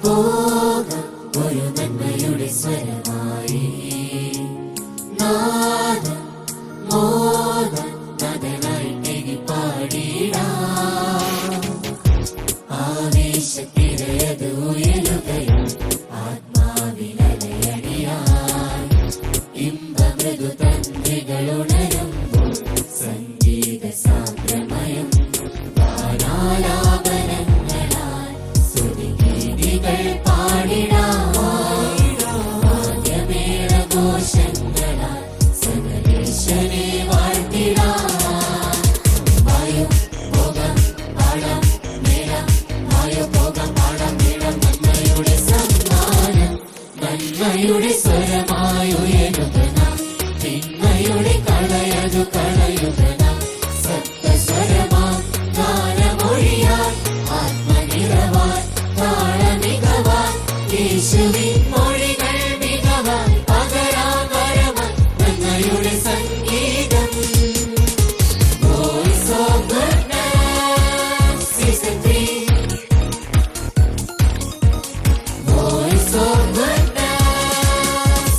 പോകാം ഒരു നന്മയുടെ സ്വരമായി. നാദം മോദം നദനായി പാടിടാം. ആവേശത്തിരയത് ഉയരുകയും ആത്മാവിലലയടിയാൻ ഇമ്പമൃദു തന്ത്രികളുണരുമ്പോൾ സംഗീത സാന്ദ്രമയം ഗാനാലാപനങ്ങളാൽ സ്തുതിഗീതികൾ പാടിടാം. വാദ്യമേളഘോഷങ്ങളാൽ സകലേശനെ വാഴ്ത്തിടാം. വായോ പോകാം പാടാം മേളാം, വായോ പോകാം പാടാം മേളാം. നന്മയുടെ സമ്മാനം നന്മയുടെ സ്വരമായുയരുക നാം. തിന്മയുടെ കളയതു കളയുക നാം. സപ്തസ്വരമാം ഗാനമൊഴിയാൻ ആത്മനിറവാൻ താളമികവാൻ യേശുവിൻ മൊഴികൾ മികവാൻ പകരാമരമാൻ നന്മയുടെ സംഗീതം. Voice of Goodness Season 3. Voice of Goodness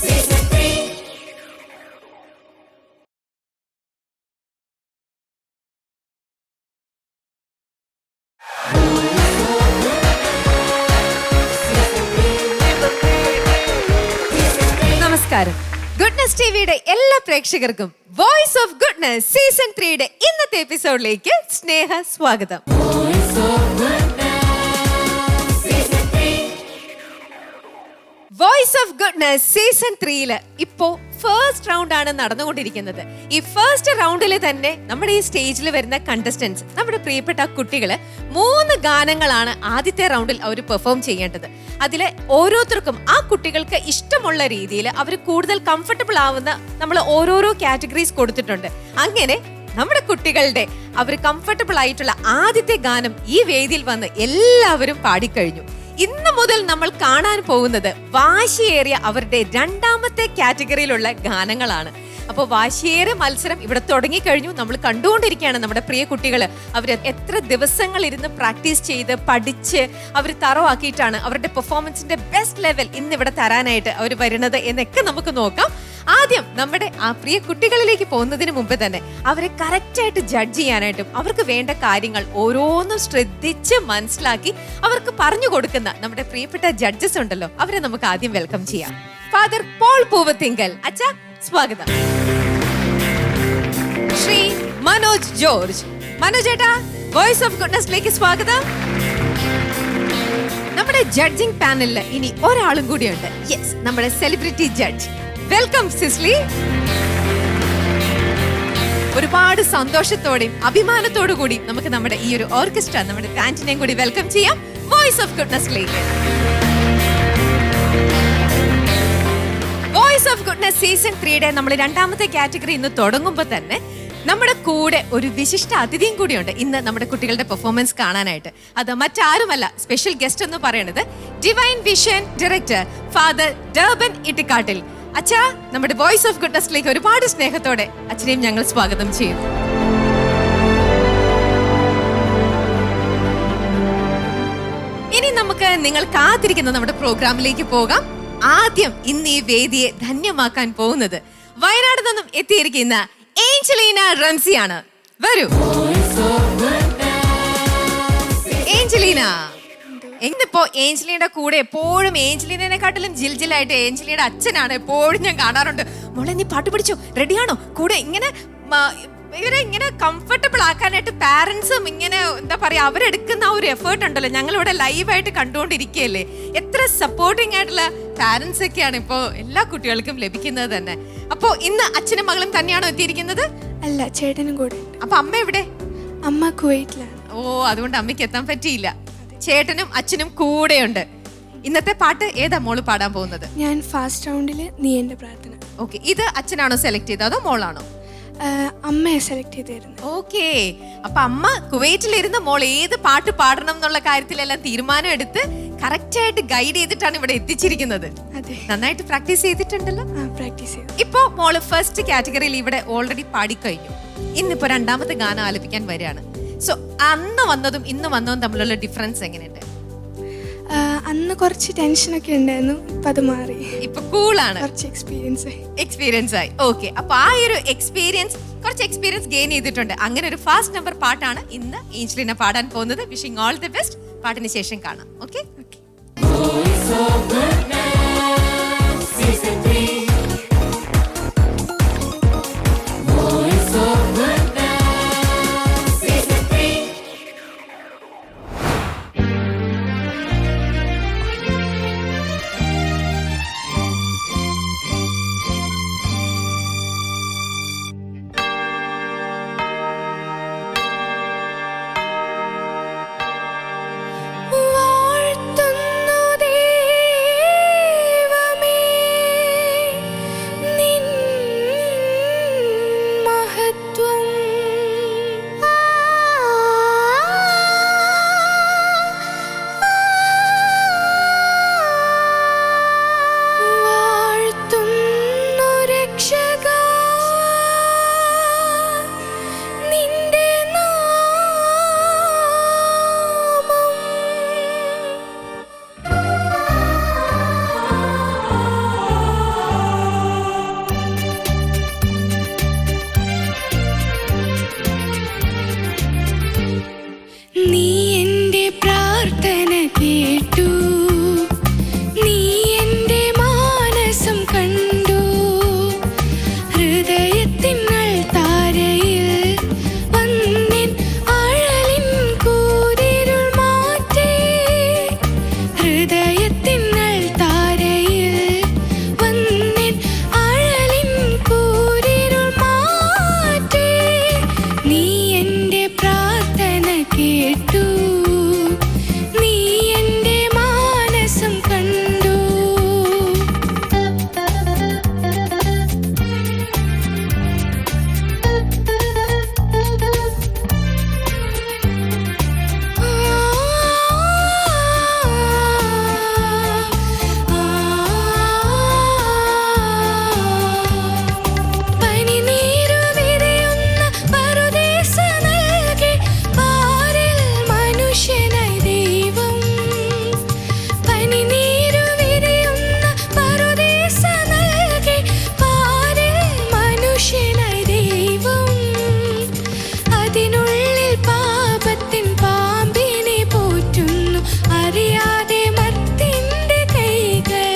Season 3. നമസ്കാരം. ഗുഡ്നസ് ടിവിയുടെ എല്ലാ പ്രേക്ഷകർക്കും വോയിസ് ഓഫ് ഗുഡ്നസ് സീസൺ 3യുടെ ഇന്നത്തെ എപ്പിസോഡിലേക്ക് സ്നേഹ സ്വാഗതം. Voice of Goodness Season 3. Voice of Goodness season 3യില് ഇപ്പോ ഫസ്റ്റ് റൗണ്ട് ആണ് നടന്നുകൊണ്ടിരിക്കുന്നത്. ഈ ഫസ്റ്റ് റൗണ്ടിൽ തന്നെ നമ്മുടെ ഈ സ്റ്റേജിൽ വരുന്ന കണ്ടസ്റ്റൻസ്, നമ്മുടെ പ്രിയപ്പെട്ട കുട്ടികള് 3 ഗാനങ്ങളാണ് ആദ്യത്തെ റൗണ്ടിൽ അവർ പെർഫോം ചെയ്യേണ്ടത്. അതിലെ ഓരോരുത്തർക്കും ആ കുട്ടികൾക്ക് ഇഷ്ടമുള്ള രീതിയിൽ അവർ കൂടുതൽ കംഫർട്ടബിൾ ആവുന്ന നമ്മൾ ഓരോരോ കാറ്റഗറീസ് കൊടുത്തിട്ടുണ്ട്. അങ്ങനെ നമ്മുടെ കുട്ടികളുടെ അവർ കംഫർട്ടബിൾ ആയിട്ടുള്ള ആദ്യത്തെ ഗാനം ഈ വേദിയിൽ വന്ന് എല്ലാവരും പാടിക്കഴിഞ്ഞു. ഇന്ന് മുതൽ നമ്മൾ കാണാൻ പോകുന്നത് വാശിയേറിയ അവരുടെ 2ാമത്തെ കാറ്റഗറിയിലുള്ള ഗാനങ്ങളാണ്. അപ്പോൾ വാശിയേറിയ മത്സരം ഇവിടെ തുടങ്ങിക്കഴിഞ്ഞു. നമ്മൾ കണ്ടുകൊണ്ടിരിക്കുകയാണ് നമ്മുടെ പ്രിയ കുട്ടികൾ. അവർ എത്ര ദിവസങ്ങൾ ഇരുന്ന് പ്രാക്ടീസ് ചെയ്ത് പഠിച്ച് അവർ തറവാക്കിയിട്ടാണ് അവരുടെ പെർഫോമൻസിന്റെ ബെസ്റ്റ് ലെവൽ ഇന്ന് ഇവിടെ തരാനായിട്ട് അവർ വരുന്നത് എന്നൊക്കെ നമുക്ക് നോക്കാം. ആദ്യം നമ്മുടെ ആ പ്രിയ കുട്ടികളിലേക്ക് പോകുന്നതിന് മുമ്പ് തന്നെ അവരെ കറക്റ്റായിട്ട് ജഡ്ജ് ചെയ്യാനായിട്ടും അവർക്ക് വേണ്ട കാര്യങ്ങൾ ഓരോന്നും ശ്രദ്ധിച്ച് മനസ്സിലാക്കി അവർക്ക് പറഞ്ഞു കൊടുക്കുന്ന നമ്മുടെ പ്രിയപ്പെട്ട ജഡ്ജസ് ഉണ്ടല്ലോ, അവരെ നമുക്ക് ആദ്യം വെൽക്കം ചെയ്യാം. ഫാദർ പോൾ പൂവത്തിങ്കൽ അച്ഛാ, സ്വാഗതം. ശ്രീ മനോജ് ജോർജ്, മനോജ് ഏട്ടാ, വോയിസ് ഓഫ് ഗുഡ്നസിലേക്ക് സ്വാഗതം. നമ്മുടെ ജഡ്ജിംഗ് പാനലിൽ ഇനി ഒരാളും കൂടിയുണ്ട്. യെസ്, നമ്മുടെ സെലിബ്രിറ്റി ജഡ്ജ്. വെൽക്കം സിസ്ലി. ഒരുപാട് സന്തോഷത്തോടെയും അഭിമാനത്തോടു കൂടി നമുക്ക് നമ്മുടെ ഈ ഒരു ഓർക്കസ്ട്ര, നമ്മുടെ ബാൻഡിനെയും കൂടി വെൽക്കം ചെയ്യാം വോയിസ് ഓഫ് ഗുഡ്നസിലേക്ക്. വോയിസ് ഓഫ് ഗുഡ്നസ് സീസൺ 3യുടെ നമ്മൾ 2ാമത്തെ കാറ്റഗറി ഇന്ന് തുടങ്ങുമ്പോൾ തന്നെ നമ്മുടെ കൂടെ ഒരു വിശിഷ്ട അതിഥിയും കൂടിയുണ്ട് ഇന്ന് നമ്മുടെ കുട്ടികളുടെ പെർഫോമൻസ് കാണാനായിട്ട്. അത് മറ്റാരുമല്ല, സ്പെഷ്യൽ ഗസ്റ്റ് എന്ന് പറയുന്നത് Divine Vision director father Durban Ittikattil. അച്ഛാ, നമ്മുടെ വോയിസ് ഓഫ് ഗുഡ്നസിലേക്ക് ഒരുപാട് സ്നേഹത്തോടെ അച്ഛനെയും ഞങ്ങൾ സ്വാഗതം ചെയ്യുന്നു. ഇനി നമുക്ക് നിങ്ങൾ കാത്തിരിക്കുന്ന നമ്മുടെ പ്രോഗ്രാമിലേക്ക് പോകാം. ആദ്യം ഇന്ന് ഈ വേദിയെ ധന്യമാക്കാൻ പോകുന്നത് വയനാട് നിന്നും എത്തിയിരിക്കുന്ന ഏഞ്ചലീന റംസിയാണ്. വരൂ ഏഞ്ചലീന. ഇന്നിപ്പോ ഏഞ്ചലീനയുടെ കൂടെ എപ്പോഴും ഏഞ്ചലീനെക്കാട്ടിലും ജിൽജിലായിട്ട് ഏഞ്ചലീനയുടെ അച്ഛനാണ് എപ്പോഴും ഞാൻ കാണാറുണ്ട്. മോളെ, നീ പാട്ട് പഠിച്ചോ? റെഡിയാണോ? കൂടെ ഇങ്ങനെ ഇവരെ ഇങ്ങനെ കംഫർട്ടബിൾ ആക്കാനായിട്ട് പാരന്റ്സും ഇങ്ങനെ എന്താ പറയാ, അവരെടുക്കുന്ന ആ ഒരു എഫേർട്ട് ഉണ്ടല്ലോ, ഞങ്ങളിവിടെ ലൈവായിട്ട് കണ്ടുകൊണ്ടിരിക്കുകയല്ലേ. എത്ര സപ്പോർട്ടിംഗ് ആയിട്ടുള്ള പാരന്റ്സ് ഒക്കെയാണ് ഇപ്പോ എല്ലാ കുട്ടികൾക്കും ലഭിക്കുന്നത് തന്നെ. അപ്പോ ഇന്ന് അച്ഛനും മകളും തന്നെയാണോ എത്തിയിരിക്കുന്നത്? അല്ല, ചേട്ടനും കൂടെ. അപ്പൊ അമ്മ എവിടെ? അമ്മ കുവൈറ്റിലാണ്. ഓ, അതുകൊണ്ട് അമ്മയ്ക്ക് എത്താൻ പറ്റിയില്ല. ചേട്ടനും അച്ഛനും കൂടെയുണ്ട്. ഇന്നത്തെ പാട്ട് ഏതാ മോള് പാടാൻ പോകുന്നത്? ഞാൻ ഫാസ്റ്റ് റൗണ്ടില് നീ എന്റെ പ്രാർത്ഥന. ഓക്കെ, ഇത് അച്ഛനാണോ സെലക്ട് ചെയ്തത് അതോ മോളാണോ? അമ്മയെ സെലക്ട് ചെയ്തിരുന്നു. ഓക്കെ, അപ്പൊ അമ്മ കുവൈറ്റിലിരുന്ന് മോൾ ഏത് പാട്ട് പാടണം എന്നുള്ള കാര്യത്തിലെല്ലാം തീരുമാനം എടുത്ത് കറക്റ്റ് ആയിട്ട് ഗൈഡ് ചെയ്തിട്ടാണ് ഇവിടെ എത്തിച്ചിരിക്കുന്നത്. അതെ, നന്നായിട്ട് പ്രാക്ടീസ് ചെയ്തിട്ടുണ്ടല്ലോ. പ്രാക്ടീസ് ചെയ്തു. ഇപ്പോ മോള് ഫസ്റ്റ് കാറ്റഗറിയിൽ ഇവിടെ ഓൾറെഡി പാടിക്കഴിഞ്ഞു. ഇന്നിപ്പോ 2ാമത്തെ ഗാനം ആലപിക്കാൻ വരികയാണ്. സോ അന്ന് വന്നതും ഇന്ന് വന്നതും തമ്മിലുള്ള ഡിഫറൻസ് എങ്ങനെയുണ്ട്? അന്ന് കുറച്ച് ടെൻഷനൊക്കെ ഉണ്ടായിരുന്നു, ഇപ്പം അത് മാറി. ഇപ്പൊ കൂളാണ്, കുറച്ച് എക്സ്പീരിയൻസ് ആയി. ഓക്കെ, അപ്പൊ ആ ഒരു കുറച്ച് എക്സ്പീരിയൻസ് ഗെയിൻ ചെയ്തിട്ടുണ്ട്. അങ്ങനെ ഒരു ഫാസ്റ്റ് നമ്പർ പാട്ടാണ് ഇന്ന് ഏഞ്ചലിന പാടാൻ പോകുന്നത്. Wishing all the best. പാട്ടിന് ശേഷം കാണാം. Okay. Voice of Goodness, Season 3. Voice of Goodness, Season 3. വാഴ്ത്തുന്നു ദൈവമേ നിൻ മഹത്വം. വാഴ്ത്തുന്നു രക്ഷകാ നിന്റെ നാമം. നീ എൻ്റെ പ്രാർത്ഥന കേട്ടു, നീ എൻ്റെ മാനസം കണ്ടു. ഹൃദയത്തിനൾ താരയിൽ വന്നിൻ ആഴലിൻ കൂരിരുൾ മാറ്റി. ഹൃദയത്തിനൾ താരയിൽ വന്നിൻ ആഴലിൻ കൂരിരുൾ മാറ്റി. നീ എൻ്റെ പ്രാർത്ഥന കേട്ടു, നീ എൻ്റെ മാനസം കണ്ടു. പനിനീരു വിരിയുന്ന പറുദീസ നൽകി പാരിൽ മനുഷ്യനായി ദൈവം. പനിനീരു വിരിയുന്ന പറുദീസ നൽകി പാരിൽ മനുഷ്യനായി ദൈവം. അതിനുള്ളിൽ പാപത്തിൻ പാമ്പിനെ പോറ്റുന്നു അറിയാതെ മർത്യന്റെ കൈകൾ.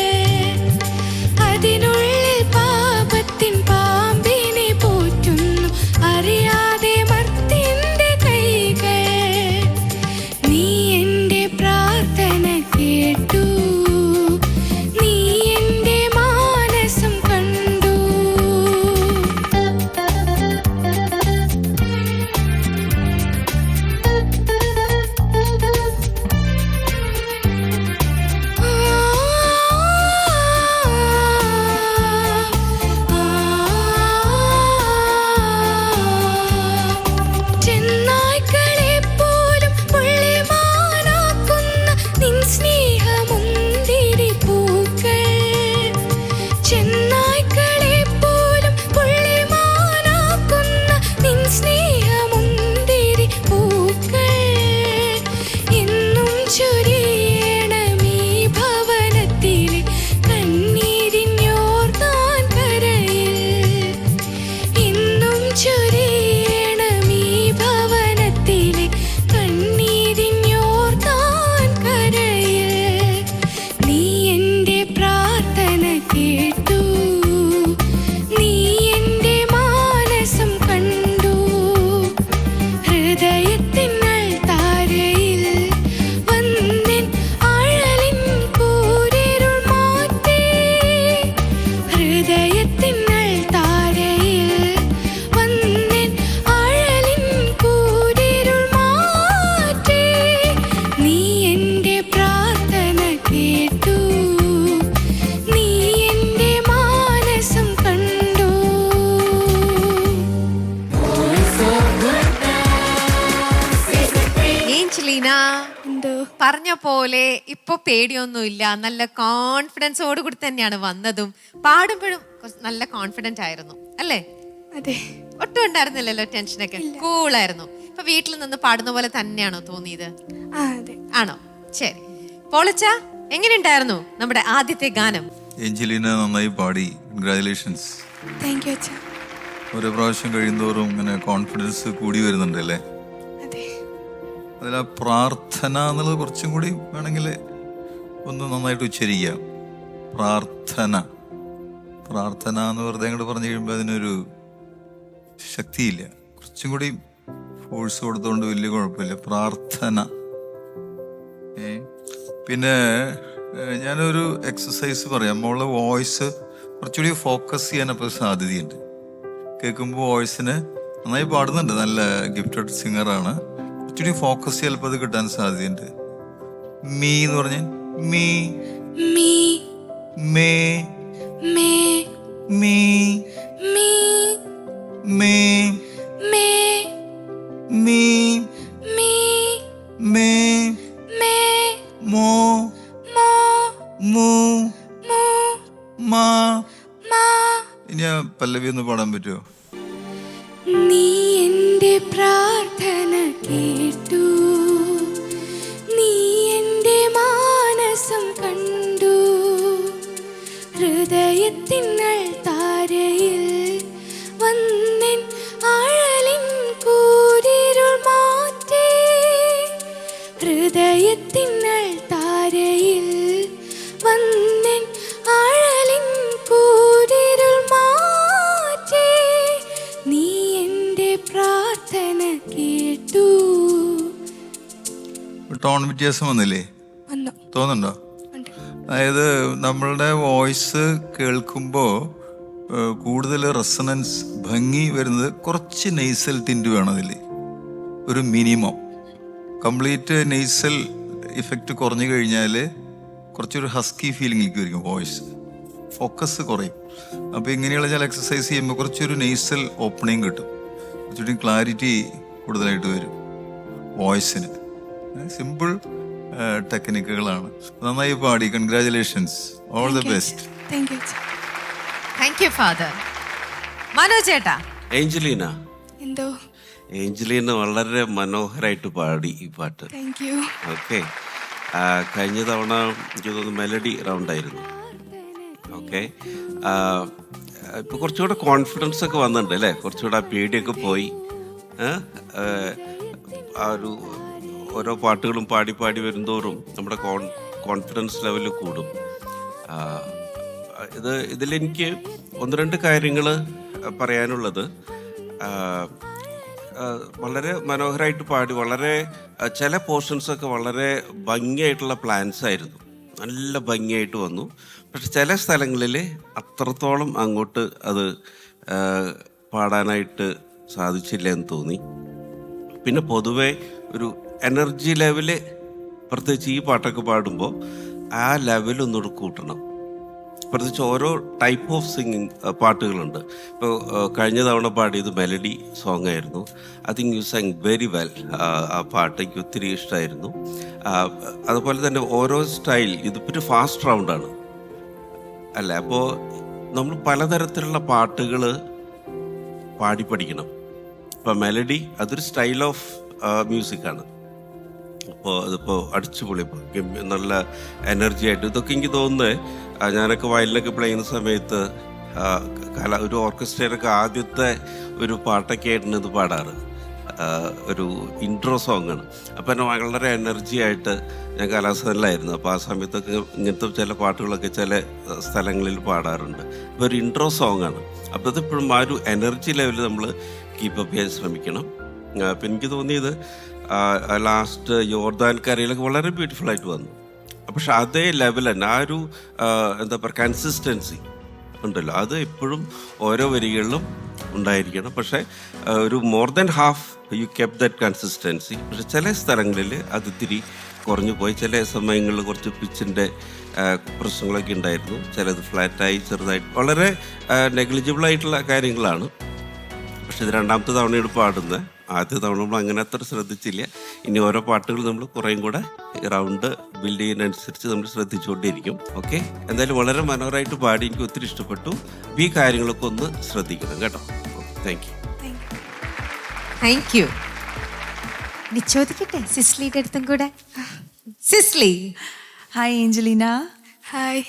അതിനുള്ളിൽ പാപത്തിൻ പാമ്പിനെ പോറ്റുന്നു അറിയാതെ മർത്യന്റെ കൈകൾ. നീ എൻ്റെ പ്രാർത്ഥന കേട്ടു, നീ എൻ്റെ മാനസം കണ്ടു. ചെന്നായ്ക്കളെപ്പോലും പുള്ളിമാനാക്കുന്ന നിൻ സ്നേഹമുന്തിരി പൂക്കൾ. ചെന്നായ്ക്കളെപ്പോലും പുള്ളിമാനാക്കുന്ന നിൻ സ്നേഹമുന്തിരി പൂക്കൾ. എന്നും ചൊരിയണമീ ഭവനത്തിലെ കണ്ണീരിഞ്ഞോർത്താൻ കരയിൽ. എന്നും ചൊരിയണമീ ഭവനത്തിലെ കണ്ണീരിഞ്ഞോർത്താൻ കരയിൽ. നീ എൻ്റെ പ്രാർത്ഥന കേട്ടു, നീ എൻ്റെ മാനസം കണ്ടു. ഹൃദയത്തിനൾ താരയിൽ വന്നിൻ ആഴലിൻ കൂരിരുൾ മാറ്റി. ഹൃദയത്തിനൾ താരയിൽ വന്നിൻ ആഴലിൻ കൂരിരുൾ മാറ്റി. നീ എൻ്റെ പ്രാർത്ഥന കേട്ടു, നീ എൻ്റെ മാനസം കണ്ടു. Voice of Goodness, Season 3. Angelina എന്തോ പറഞ്ഞ പോലെ ഇപ്പൊ പേടിയൊന്നുമില്ല, നല്ല കോൺഫിഡൻസോട് കൂടി തന്നെയാണ് വന്നതും. പാടുമ്പോഴും നല്ല കോൺഫിഡന്റ് ആയിരുന്നു അല്ലേ? അതെ. ഒട്ടും ഉണ്ടായിരുന്നില്ലല്ലോ ടെൻഷനൊക്കെ, കൂളായിരുന്നു. ഇപ്പൊ വീട്ടിൽ നിന്ന് പാടുന്ന പോലെ തന്നെയാണോ തോന്നിയത്? അതെ. ആണോ? ശരി. പോളച്ച എങ്ങനെയുണ്ടായിരുന്നു നമ്മുടെ ആദ്യത്തെ ഗാനം? ഏഞ്ചലീന നന്നായി പാടി, കൺഗ്രാജുലേഷൻസ്. താങ്ക് യു അച്ഛാ. ഓരോ പ്രാവശ്യം കഴിയുന്തോറും ഇങ്ങനെ കോൺഫിഡൻസ് കൂടി വരുന്നുണ്ടല്ലേ? അതെ. അതിൽ ആ പ്രാർത്ഥന എന്നുള്ളത് കുറച്ചും കൂടി വേണമെങ്കിൽ ഒന്ന് നന്നായിട്ട് ഉച്ചരിക്കാം. പ്രാർത്ഥന പ്രാർത്ഥന എന്ന് വെറുതെ അങ്ങോട്ട് പറഞ്ഞു കഴിയുമ്പോൾ അതിനൊരു ശക്തിയില്ല. കുറച്ചും കൂടി ഫോഴ്സ് കൊടുത്തോണ്ട് വലിയ കുഴപ്പമില്ല. പ്രാർത്ഥന. പിന്നെ ഞാനൊരു എക്സസൈസ് പറയാം. മോളുടെ വോയിസ് കുറച്ചുകൂടി ഫോക്കസ് ചെയ്യാനപ്പോൾ സാധ്യതയുണ്ട്. കേൾക്കുമ്പോൾ വോയിസിന് നന്നായി പാടുന്നുണ്ട്, നല്ല ഗിഫ്റ്റഡ് സിംഗറാണ്. കുറച്ചുകൂടി ഫോക്കസ് ചിലപ്പോൾ അത് കിട്ടാൻ സാധ്യതയുണ്ട്. മീ എന്ന് പറഞ്ഞ me me may may me me may may me me may may മോ മോ മൂ മോ മാ. മാ. ഇനി ആ പല്ലവി ഒന്ന് പാടാൻ പറ്റുമോ? നീ എൻ്റെ പ്രാർത്ഥന കേട്ടു, നീ എൻ്റെ മാനസം കണ്ടു, ഹൃദയത്തിനൾ താരയിൽ വന്നിൻ ആഴലിൻ കൂരിരുൾ മാറ്റി, ഹൃദയത്തിനൾ താരയിൽ വന്നിൻ ആഴലിൻ കൂരിരുൾ മാറ്റി, നീ എൻ്റെ പ്രാർത്ഥന കേട്ടു. ടോൺ വ്യത്യാസം വന്നില്ലേ? വന്നു. തോന്നുന്നുണ്ടോ? ഉണ്ട്. അതായത് നമ്മളുടെ വോയിസ് കേൾക്കുമ്പോൾ കൂടുതൽ റെസണൻസ്, ഭംഗി വരുന്നത് കുറച്ച് നെയ്സൽ ടിൻറ്റ് വേണം അതിൽ, ഒരു മിനിമം. കംപ്ലീറ്റ് നെയ്സൽ ഇഫക്റ്റ് കുറഞ്ഞു കഴിഞ്ഞാൽ കുറച്ചൊരു ഹസ്കി ഫീലിംഗിലേക്ക് വരും വോയിസ്, ഫോക്കസ് കുറയും. അപ്പോൾ ഇങ്ങനെയുള്ള ചില എക്സസൈസ് ചെയ്യുമ്പോൾ കുറച്ചൊരു നെയ്സൽ ഓപ്പണിങ് കിട്ടും, കുറച്ചുകൂടി ക്ലാരിറ്റി കൂടുതലായിട്ട് വരും വോയിസിന്. സിമ്പിൾ ടെക്നിക്കുകളാണ്. നന്നായി പാടി, congratulations, all the best. Thank you അച്ഛാ. Thank you father. മനോജ് ചേട്ടാ. ഏഞ്ചലീന എന്തോ. ഏഞ്ചലീന വളരെ മനോഹരമായിട്ട് പാടി ഈ പാട്ട്. Thank you. ഓക്കെ. കഴിഞ്ഞ തവണ എനിക്ക് തോന്നുന്നു മെലഡി റൗണ്ടായിരുന്നു. ഓക്കെ. ഇപ്പൊ കുറച്ചുകൂടെ കോൺഫിഡൻസ് ഒക്കെ വന്നിട്ടുണ്ട് അല്ലേ? കുറച്ചുകൂടെ ആ പേടിയൊക്കെ പോയി. ആ ഒരു ഓരോ പാട്ടുകളും പാടി പാടി വരുന്തോറും നമ്മുടെ കോൺഫിഡൻസ് ലെവൽ കൂടും. ഇതിലെനിക്ക് ഒന്ന് രണ്ട് കാര്യങ്ങൾ പറയാനുള്ളത്. വളരെ മനോഹരമായിട്ട് പാടി, വളരെ ചില പോർഷൻസൊക്കെ വളരെ ഭംഗിയായിട്ടുള്ള പ്ലാൻസ് ആയിരുന്നു, നല്ല ഭംഗിയായിട്ട് വന്നു. പക്ഷെ ചില സ്ഥലങ്ങളിൽ അത്രത്തോളം അങ്ങോട്ട് അത് പാടാനായിട്ട് സാധിച്ചില്ല എന്ന് തോന്നി. പിന്നെ പൊതുവെ ഒരു എനർജി ലെവല്, പ്രത്യേകിച്ച് ഈ പാട്ടൊക്കെ പാടുമ്പോൾ ആ ലെവൽ ഒന്നുകൂടെ കൂട്ടണം. പ്രത്യേകിച്ച് ഓരോ ടൈപ്പ് ഓഫ് സിംഗിങ് പാട്ടുകളുണ്ട്. ഇപ്പോൾ കഴിഞ്ഞ തവണ പാടിയത് മെലഡി സോങ് ആയിരുന്നു. I think you San very well. ആ പാട്ട് എനിക്ക് ഒത്തിരി ഇഷ്ടമായിരുന്നു. അതുപോലെ തന്നെ ഓരോ സ്റ്റൈൽ, ഇതിപ്പോൾ ഒരു ഫാസ്റ്റ് റൗണ്ടാണ് അല്ലേ? അപ്പോൾ നമ്മൾ പലതരത്തിലുള്ള പാട്ടുകൾ പാടി പഠിക്കണം. ഇപ്പോൾ മെലഡി അതൊരു സ്റ്റൈൽ ഓഫ് മ്യൂസിക്കാണ്. അപ്പോൾ അതിപ്പോൾ അടിച്ചുപൊളി, നല്ല എനർജി ആയിട്ട് ഇതൊക്കെ എനിക്ക് തോന്നുന്നത്. ഞാനൊക്കെ വയലിനൊക്കെ പ്ലേ ചെയ്യുന്ന സമയത്ത് ഒരു ഓർക്കസ്ട്രയിലൊക്കെ ആദ്യത്തെ ഒരു പാട്ടൊക്കെ ആയിട്ടാണ് ഇത് പാടാറ്. ഒരു ഇൻട്രോ സോങ്ങാണ്. അപ്പോൾ എന്നെ വളരെ എനർജി ആയിട്ട് ഞാൻ കലാസനിലായിരുന്നു. അപ്പോൾ ആ സമയത്തൊക്കെ ഇങ്ങനത്തെ ചില പാട്ടുകളൊക്കെ ചില സ്ഥലങ്ങളിൽ പാടാറുണ്ട്. ഇപ്പോൾ ഒരു ഇൻട്രോ സോങ്ങാണ്. അപ്പോൾ അതിപ്പോഴും ആ ഒരു എനർജി ലെവൽ നമ്മൾ കീപ്പപ്പ് ചെയ്യാൻ ശ്രമിക്കണം. അപ്പം എനിക്ക് തോന്നിയത് ലാസ്റ്റ് യോർദാൻ കരയിലൊക്കെ വളരെ ബ്യൂട്ടിഫുൾ ആയിട്ട് വന്നു. പക്ഷെ അതേ ലെവൽ തന്നെ ആ ഒരു എന്താ പറയുക കൺസിസ്റ്റൻസി ഉണ്ടല്ലോ, അത് എപ്പോഴും ഓരോ വരികളിലും ഉണ്ടായിരിക്കണം. പക്ഷേ ഒരു more than half you keep that consistency. പക്ഷെ ചില സ്ഥലങ്ങളിൽ അത് ഇത്തിരി കുറഞ്ഞു പോയി. ചില സമയങ്ങളിൽ കുറച്ച് പിച്ചിൻ്റെ പ്രശ്നങ്ങളൊക്കെ ഉണ്ടായിരുന്നു. ചിലത് ഫ്ലാറ്റായി, ചെറുതായിട്ട്, വളരെ നെഗ്ലിജിബിളായിട്ടുള്ള കാര്യങ്ങളാണ്. പക്ഷെ ഇത് രണ്ടാമത്തെ തവണയോട് പാടുന്നത്. ആദ്യ തവണ നമ്മൾ അങ്ങനെ അത്ര ശ്രദ്ധിച്ചില്ല. ഇനി ഓരോ പാട്ടുകൾ നമ്മൾ കുറേയും കൂടെ റൗണ്ട് ബിൽഡ് ചെയ്യുന്നതനുസരിച്ച് നമ്മൾ ശ്രദ്ധിച്ചുകൊണ്ടിരിക്കും. ഓക്കെ. എന്തായാലും വളരെ മനോഹരമായിട്ട് പാടി, എനിക്ക് ഒത്തിരി ഇഷ്ടപ്പെട്ടു. ഈ കാര്യങ്ങളൊക്കെ ഒന്ന് ശ്രദ്ധിക്കണം കേട്ടോ. Thank you. Thank you. ഇനി ചോദിക്കട്ടെ സിസ്ലിയുടെ അടുത്തും കൂടെ. സിസ്ലി, ഹായ് ഏഞ്ചലീന. ഹായ്.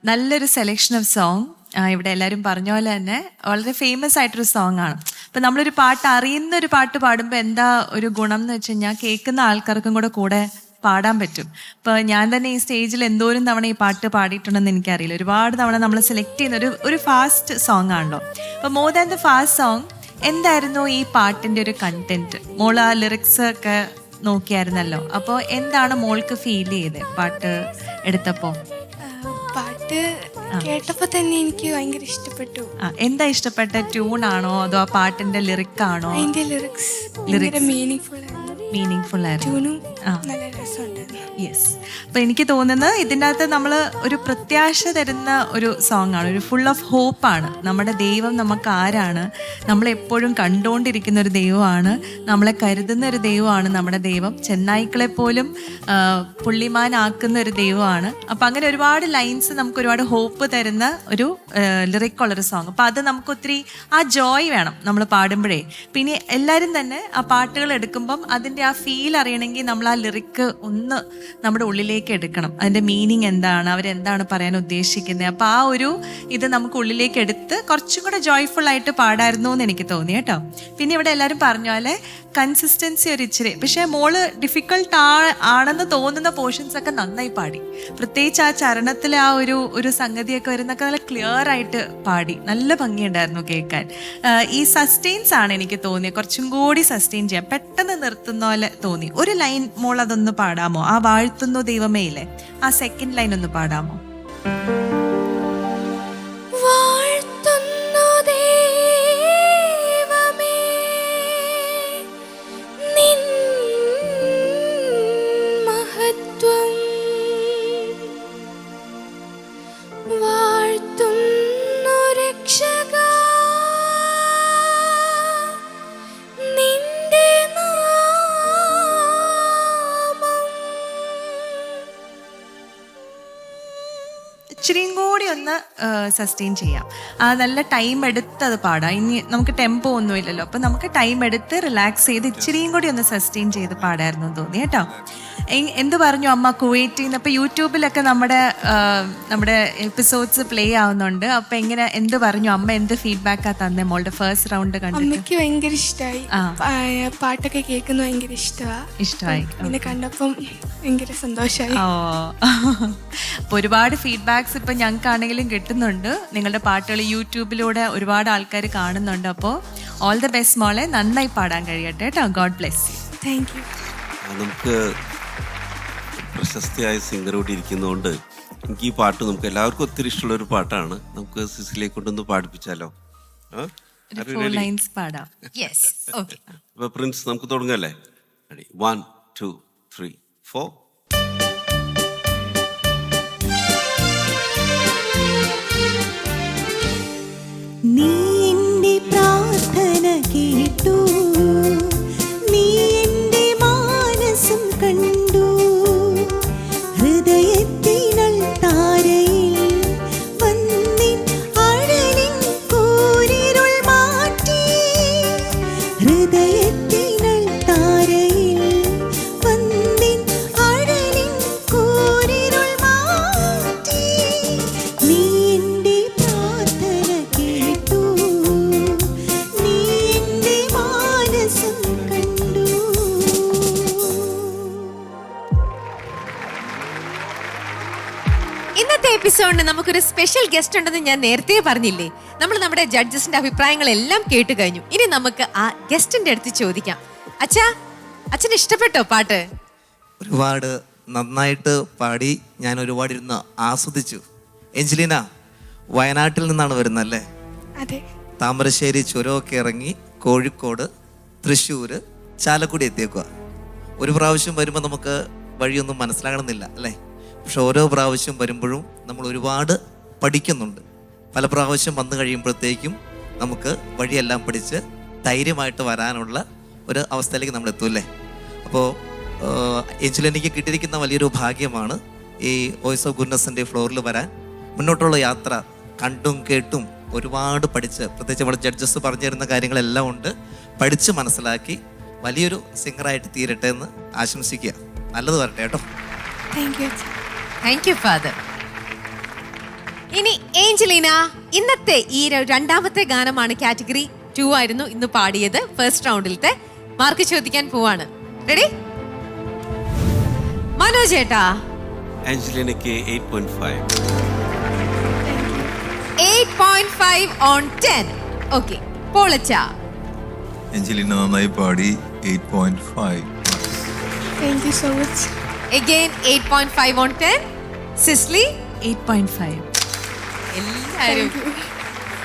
നല്ലൊരു സെലക്ഷൻ ഓഫ് സോങ്. ഇവിടെ എല്ലാവരും പറഞ്ഞ പോലെ തന്നെ വളരെ ഫേമസ് ആയിട്ടൊരു സോങ് ആണ്. അപ്പം നമ്മളൊരു പാട്ട് അറിയുന്ന ഒരു പാട്ട് പാടുമ്പോൾ എന്താ ഒരു ഗുണം എന്ന് വെച്ച് കഴിഞ്ഞാൽ കേൾക്കുന്ന ആൾക്കാർക്കും കൂടെ പാടാൻ പറ്റും. ഇപ്പോൾ ഞാൻ തന്നെ ഈ സ്റ്റേജിൽ എന്തോരം തവണ ഈ പാട്ട് പാടിയിട്ടുണ്ടെന്ന് എനിക്കറിയില്ല. ഒരുപാട് തവണ നമ്മൾ സെലക്ട് ചെയ്യുന്ന ഒരു ഫാസ്റ്റ് സോങ് ആണല്ലോ. അപ്പോൾ more than the fast song, എന്തായിരുന്നു ഈ പാട്ടിൻ്റെ ഒരു കണ്ടന്റ്? മോൾ ആ ലിറിക്സ് ഒക്കെ നോക്കിയായിരുന്നല്ലോ. അപ്പോൾ എന്താണ് മോൾക്ക് ഫീൽ ചെയ്തത് പാട്ട് എടുത്തപ്പോൾ? പാട്ട് കേട്ടപ്പോൾ തന്നെ എനിക്ക് ഭയങ്കര ഇഷ്ടപ്പെട്ടു. എന്താ ഇഷ്ടപ്പെട്ട? ട്യൂൺ ആണോ അതോ ആ പാട്ടിന്റെ ലിറിക് ആണോ? അതിന്റെ ലിറിക്സ് മീനിങ് ആയിരുന്നു. ട്യൂണും നല്ല രസമുണ്ടായിരുന്നു. യെസ്. അപ്പോൾ എനിക്ക് തോന്നുന്നത് ഇതിൻ്റെ അകത്ത് നമ്മൾ ഒരു പ്രത്യാശ തരുന്ന ഒരു സോങ് ആണ്, ഒരു ഫുൾ ഓഫ് ഹോപ്പാണ്. നമ്മുടെ ദൈവം നമുക്ക് ആരാണ്? നമ്മളെപ്പോഴും കണ്ടുകൊണ്ടിരിക്കുന്ന ഒരു ദൈവമാണ്, നമ്മളെ കരുതുന്ന ഒരു ദൈവമാണ് നമ്മുടെ ദൈവം. ചെന്നായ്ക്കളെ പോലും പുള്ളിമാനാക്കുന്ന ഒരു ദൈവമാണ്. അപ്പം അങ്ങനെ ഒരുപാട് ലൈൻസ് നമുക്ക് ഒരുപാട് ഹോപ്പ് തരുന്ന ഒരു ലിറിക്കുള്ളൊരു സോങ്. അപ്പം അത് നമുക്ക് ഒത്തിരി ആ ജോയ് വേണം നമ്മൾ പാടുമ്പോഴേ. പിന്നെ എല്ലാവരും തന്നെ ആ പാട്ടുകൾ എടുക്കുമ്പം അതിൻ്റെ ആ ഫീൽ അറിയണമെങ്കിൽ നമ്മൾ ആ ലിറിക്ക് ഒന്ന് നമ്മുടെ ഉള്ളിലേക്ക് എടുക്കണം. അതിൻ്റെ മീനിങ് എന്താണ്, അവരെന്താണ് പറയാൻ ഉദ്ദേശിക്കുന്നത്. അപ്പം ആ ഒരു ഇത് നമുക്ക് ഉള്ളിലേക്ക് എടുത്ത് കുറച്ചും കൂടെ ജോയ്ഫുൾ ആയിട്ട് പാടായിരുന്നു എന്ന് എനിക്ക് തോന്നി കേട്ടോ. പിന്നെ ഇവിടെ എല്ലാവരും പറഞ്ഞ പോലെ കൺസിസ്റ്റൻസി ഒരു ഇച്ചിരി, പക്ഷേ മോള് ഡിഫിക്കൾട്ട് ആണെന്ന് തോന്നുന്ന പോർഷൻസ് ഒക്കെ നന്നായി പാടി. പ്രത്യേകിച്ച് ആ ചരണത്തിലെ ആ ഒരു സംഗതിയൊക്കെ വരുന്നൊക്കെ നല്ല ക്ലിയർ ആയിട്ട് പാടി. നല്ല ഭംഗിയുണ്ടായിരുന്നു കേൾക്കാൻ. ഈ സസ്റ്റെയിൻസ് ആണ് എനിക്ക് തോന്നിയത് കുറച്ചും കൂടി സസ്റ്റെയിൻ ചെയ്യാൻ, പെട്ടെന്ന് നിർത്തുന്ന പോലെ തോന്നി. ഒരു ലൈൻ മോൾ അതൊന്ന് പാടാമോ? ആ വാഴ്ത്തുന്നു ദൈവമേ ഇല്ലേ, ആ സെക്കൻഡ് ലൈൻ ഒന്ന് പാടാമോ? ഇച്ചിരിയും കൂടി ഒന്ന് സസ്റ്റെയിൻ ചെയ്യാം. നല്ല ടൈം എടുത്ത് അത് പാടാം. ഇനി നമുക്ക് ടെമ്പോ ഒന്നും ഇല്ലല്ലോ, അപ്പം നമുക്ക് ടൈം എടുത്ത് റിലാക്സ് ചെയ്ത് ഇച്ചിരിയും കൂടി ഒന്ന് സസ്റ്റെയിൻ ചെയ്ത് പാടായിരുന്നു എന്ന് തോന്നി കേട്ടോ. എന്ത് പറഞ്ഞു അമ്മ കുവൈറ്റിൽ നിന്ന്? അപ്പോൾ യൂട്യൂബിലൊക്കെ നമ്മുടെ എപ്പിസോഡ്സ് പ്ലേ ആവുന്നുണ്ട്. അപ്പം എങ്ങനെ, എന്ത് പറഞ്ഞു അമ്മ? എന്ത് ഫീഡ്ബാക്കാ തന്നെ മോളുടെ ഫസ്റ്റ് റൗണ്ട് കണ്ടിട്ട്? അമ്മയ്ക്ക് ഭയങ്കര ഇഷ്ടമായി, പാട്ടൊക്കെ കേൾക്കുന്നത് ഭയങ്കര ഇഷ്ടമായി. പിന്നെ കണ്ടപ്പം ഭയങ്കര സന്തോഷമായി. അപ്പോൾ ഒരുപാട് ഫീഡ്ബാക്സ് ഇപ്പം ഞങ്ങൾക്കാണെങ്കിലും കിട്ടുന്നുണ്ട്. നിങ്ങളുടെ പാട്ടുകൾ യൂട്യൂബിലൂടെ ഒരുപാട് ആൾക്കാർ കാണുന്നുണ്ട്. അപ്പോൾ ഓൾ ദ ബെസ്റ്റ് മോളെ, നന്നായി പാടാൻ കഴിയട്ടെ കേട്ടോ. God bless you. Thank you. നമുക്ക് പ്രശസ്തിയായ സിംഗറോട് ഇരിക്കുന്നതുകൊണ്ട് എനിക്ക് ഈ പാട്ട് നമുക്ക് എല്ലാവർക്കും ഒത്തിരി ഇഷ്ടമുള്ളൊരു പാട്ടാണ്. നമുക്ക് സിസിലിയെ കൊണ്ടൊന്ന് പാടിപ്പിച്ചാലോ? പ്രിൻസ്, നമുക്ക് തുടങ്ങല്ലേ? 1 2 3 4. നീ എന്റെ പ്രാർത്ഥന കേട്ടു, നീ എന്റെ മാനസം കണ്ടു, ഹൃദയത്തിനൽ താരയിൽ വന്നിൻ അഴലിൻ കൂരിരുൾ മാറ്റി, ഹൃദയത്തിനൽ താരയിൽ വന്നിൻ അഴലിൻ കൂരിരുൾ മാറ്റി, നീ എന്റെ പ്രാർത്ഥന കേട്ടു, നീ എന്റെ മാനസം കണ്ടു. ഇന്നത്തെ എപ്പിസോഡിന് നമുക്കൊരു സ്പെഷ്യൽ ഗസ്റ്റ് ഉണ്ടെന്ന് ഞാൻ നേരത്തെ പറഞ്ഞില്ലേ. നമ്മൾ നമ്മുടെ ജഡ്ജസിന്റെ അഭിപ്രായങ്ങളെല്ലാം കേട്ട് കഴിഞ്ഞു. ഇനി നമുക്ക് ആ ഗസ്റ്റിന്റെ അടുത്ത് ചോദിക്കാം. അച്ഛന് ഇഷ്ടപ്പെട്ടോ പാട്ട്? ഒരുപാട് നന്നായിട്ട് പാടി. ഞാൻ ഒരുപാട് ഇരുന്ന് ആസ്വദിച്ചു. എഞ്ചലീന വയനാട്ടിൽ നിന്നാണ് വരുന്നല്ലേ? അതെ. താമരശ്ശേരി ചുരമൊക്കെ ഇറങ്ങി കോഴിക്കോട്, തൃശ്ശൂർ, ചാലക്കുടി എത്തിയേക്കുക. ഒരു പ്രാവശ്യം വരുമ്പോൾ നമുക്ക് വഴിയൊന്നും മനസ്സിലാകണമെന്നില്ല അല്ലേ? പക്ഷെ ഓരോ പ്രാവശ്യം വരുമ്പോഴും നമ്മൾ ഒരുപാട് പഠിക്കുന്നുണ്ട്. പല പ്രാവശ്യം വന്നു കഴിയുമ്പോഴത്തേക്കും നമുക്ക് വഴിയെല്ലാം പഠിച്ച് ധൈര്യമായിട്ട് വരാനുള്ള ഒരു അവസ്ഥയിലേക്ക് നമ്മൾ എത്തുമല്ലേ? അപ്പോൾ എഞ്ചലീനയ്ക്ക് കിട്ടിയിരിക്കുന്ന വലിയൊരു ഭാഗ്യമാണ് ഈ വോയിസ് ഓഫ് ഗുഡ്നസിൻ്റെ ഫ്ലോറിൽ വരാൻ. മുന്നോട്ടുള്ള യാത്ര കണ്ടും കേട്ടും ഒരുപാട് പഠിച്ച്, പ്രത്യേകിച്ച് നമ്മുടെ ജഡ്ജസ് പറഞ്ഞു തരുന്ന കാര്യങ്ങളെല്ലാം ഉണ്ട്, പഠിച്ച് മനസ്സിലാക്കി വലിയൊരു സിംഗറായിട്ട് തീരട്ടെ എന്ന് ആശംസിക്കുക. നല്ലത് വരട്ടെ കേട്ടോ. Thank you. Thank you father. ഇനി ഏഞ്ചലീന, ഇന്നത്തെ ഈ രണ്ടാമത്തെ ഗാനമാണ്, കാറ്റഗറി 2 ആയിരുന്നു ഇന്ന് പാടിയത്. ഫസ്റ്റ് റൗണ്ടിലത്തെ മാർക്ക് ചോദിക്കാൻ പോവാണ്. റെഡി? മനോജ് ചേട്ടാ. ആഞ്ചലിനയ്ക്ക് 8.5. 8.5 on 10. ഓക്കെ. പോളച്ച. എഞ്ചലിന നന്നായി പാടി 8.5. Thank you so much. Again 8.5 on 10. സിസ്ലി 8.5. എല്ലാരും.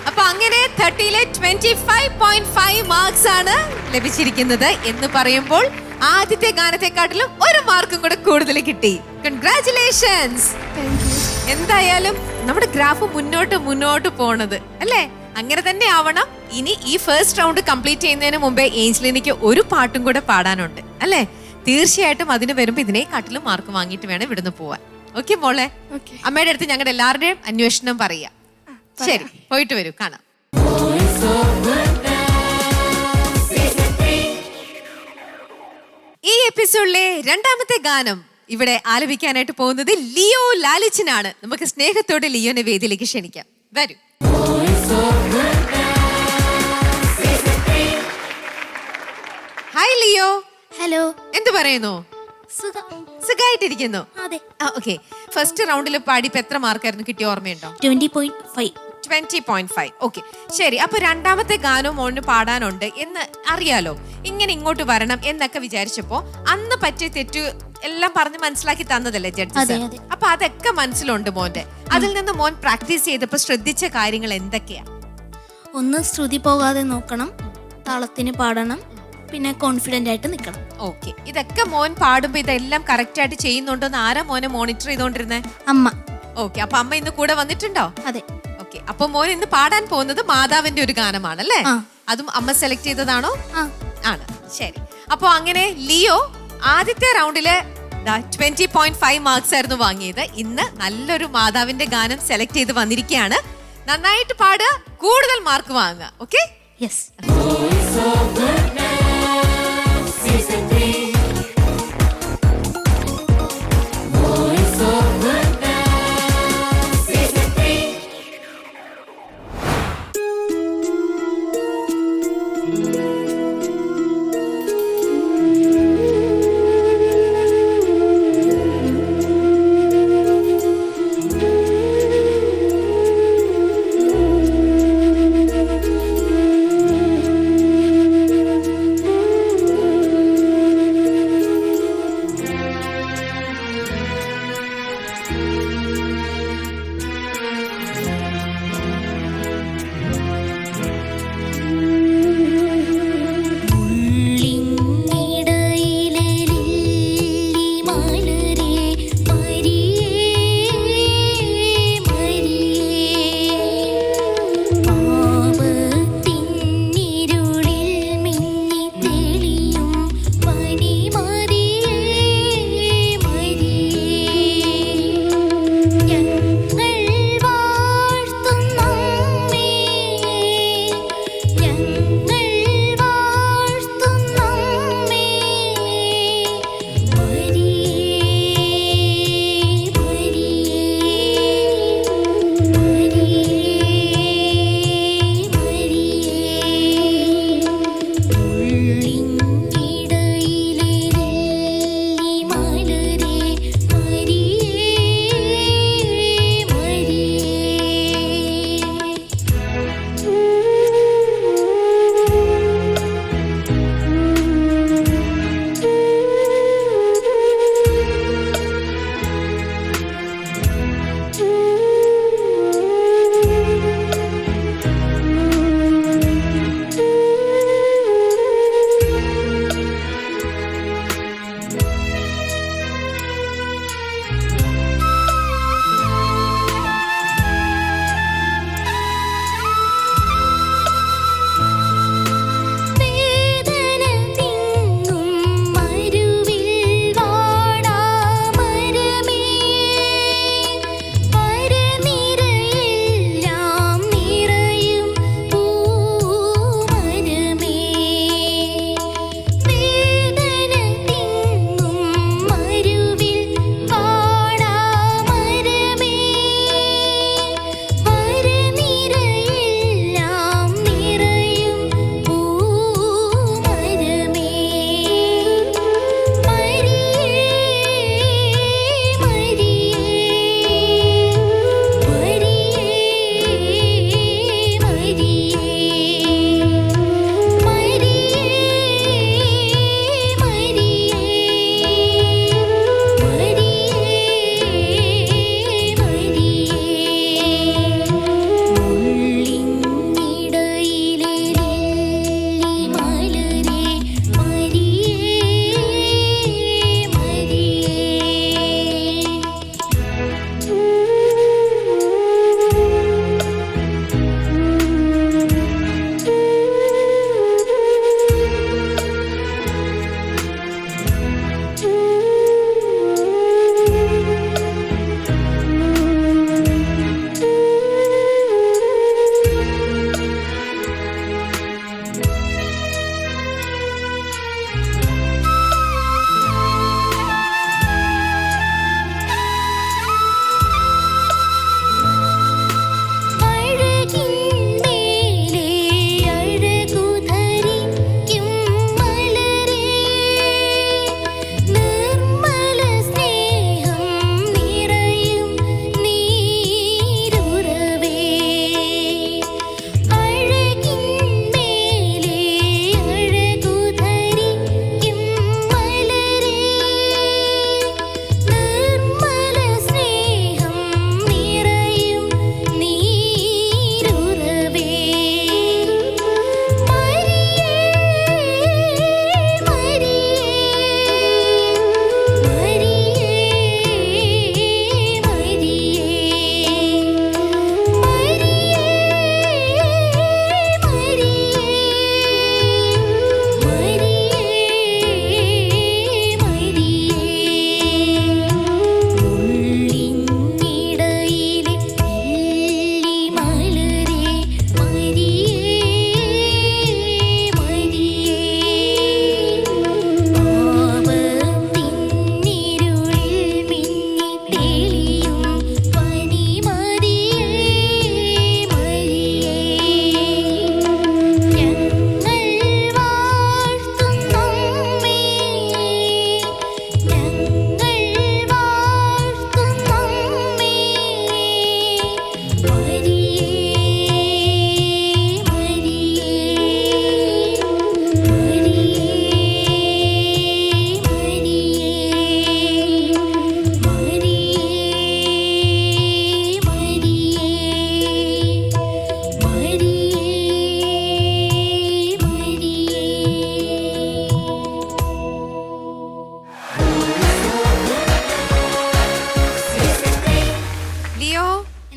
അപ്പൊ അങ്ങനെ 30-ലെ 25.5 മാർക്സ് ആണ് ലഭിച്ചിരിക്കുന്നത് എന്ന് പറയുമ്പോൾ ആദ്യത്തെ ഗാനത്തെക്കാട്ടിലും ഒരു മാർക്കും കൂടെ കൂടുതൽ കിട്ടി. കൺഗ്രാറ്റുലേഷൻസ്. എന്തായാലും നമ്മുടെ ഗ്രാഫ് മുന്നോട്ട് പോണത് അല്ലേ? അങ്ങനെ തന്നെ ആവണം. ഇനി ഈ ഫസ്റ്റ് റൗണ്ട് കംപ്ലീറ്റ് ചെയ്യുന്നതിന് മുമ്പേ ഏഞ്ചലിനിക്ക് ഒരു പാട്ടും കൂടെ പാടാനുണ്ട് അല്ലേ? തീർച്ചയായിട്ടും അതിന് വരുമ്പോ ഇതിനെക്കാട്ടിലും മാർക്ക് വാങ്ങിയിട്ട് വേണം ഇവിടുന്ന് പോവാൻ. ഓക്കെ മോളെ? അമ്മയുടെ അടുത്ത് ഞങ്ങളുടെ എല്ലാവരുടെയും അന്വേഷണം പറയാം. ശരി, പോയിട്ട് വരൂ, കാണാം. ഈ എപ്പിസോഡിലെ രണ്ടാമത്തെ ഗാനം ഇവിടെ ആലപിക്കാനായിട്ട് പോകുന്നത് ലിയോ ലാലിച്ചനാണ്. നമുക്ക് സ്നേഹത്തോടെ ലിയോനെ വേദിയിലേക്ക് ക്ഷണിക്കാം. വരൂ. Hi Leo. ഹലോ. എന്ത് പറയുന്നു? സുഖമായിട്ടിരിക്കുന്നു. അതെ. ഓക്കെ. ഫസ്റ്റ് റൗണ്ടിൽ പാടിയപ്പോ എത്ര മാർക്കായിരുന്നു കിട്ടിയ ഓർമ്മയുണ്ടോ? 20.5. 20.5. ഓക്കെ, ശരി. അപ്പൊ രണ്ടാമത്തെ ഗാനവും മോന് പാടാനുണ്ട് എന്ന് അറിയാലോ. ഇങ്ങനെ ഇങ്ങോട്ട് വരണം എന്നൊക്കെ വിചാരിച്ചപ്പോ അന്ന് പറ്റിയ തെറ്റ് എല്ലാം പറഞ്ഞ് മനസ്സിലാക്കി തന്നതല്ലേ ജഡ്ജസ്? അപ്പൊ അതൊക്കെ മനസ്സിലുണ്ട് മോന്റെ. അതിൽ നിന്ന് മോൻ പ്രാക്ടീസ് ചെയ്തപ്പോ ശ്രദ്ധിച്ച കാര്യങ്ങൾ എന്തൊക്കെയാ? ഒന്ന്, ശ്രുതി പോകാതെ നോക്കണം, താളത്തിന് പാടണം, പിന്നെ കോൺഫിഡന്റ് ആയിട്ട് നിൽക്കണം. ഓക്കെ. ഇതൊക്കെ മോൻ പാടുമ്പോ ഇതെല്ലാം കറക്റ്റ് ആയിട്ട് ചെയ്യുന്നുണ്ടോന്ന് ആരാ മോനെ മോണിറ്റർ ചെയ്തോണ്ടിരുന്നേ? അമ്മ. ഓക്കെ. അപ്പൊ അമ്മ ഇന്ന് കൂടെ വന്നിട്ടുണ്ടോ? അതെ. ഓക്കെ. അപ്പൊ മോൻ ഇന്ന് പാടാൻ പോകുന്നത് മാതാവിന്റെ ഒരു ഗാനമാണല്ലേ? അതും അമ്മ സെലക്ട് ചെയ്തതാണോ? ആണ്. ശരി. അപ്പൊ അങ്ങനെ ലിയോ ആദ്യത്തെ റൗണ്ടില് 20.5 മാർക്സ് ആയിരുന്നു വാങ്ങിയത്. ഇന്ന് നല്ലൊരു മാതാവിന്റെ ഗാനം സെലക്ട് ചെയ്ത് വന്നിരിക്കുകയാണ്. നന്നായിട്ട് പാടുക, കൂടുതൽ മാർക്ക് വാങ്ങുക. Okay? Yes. Season 3. Voice of Goodness. Season 3.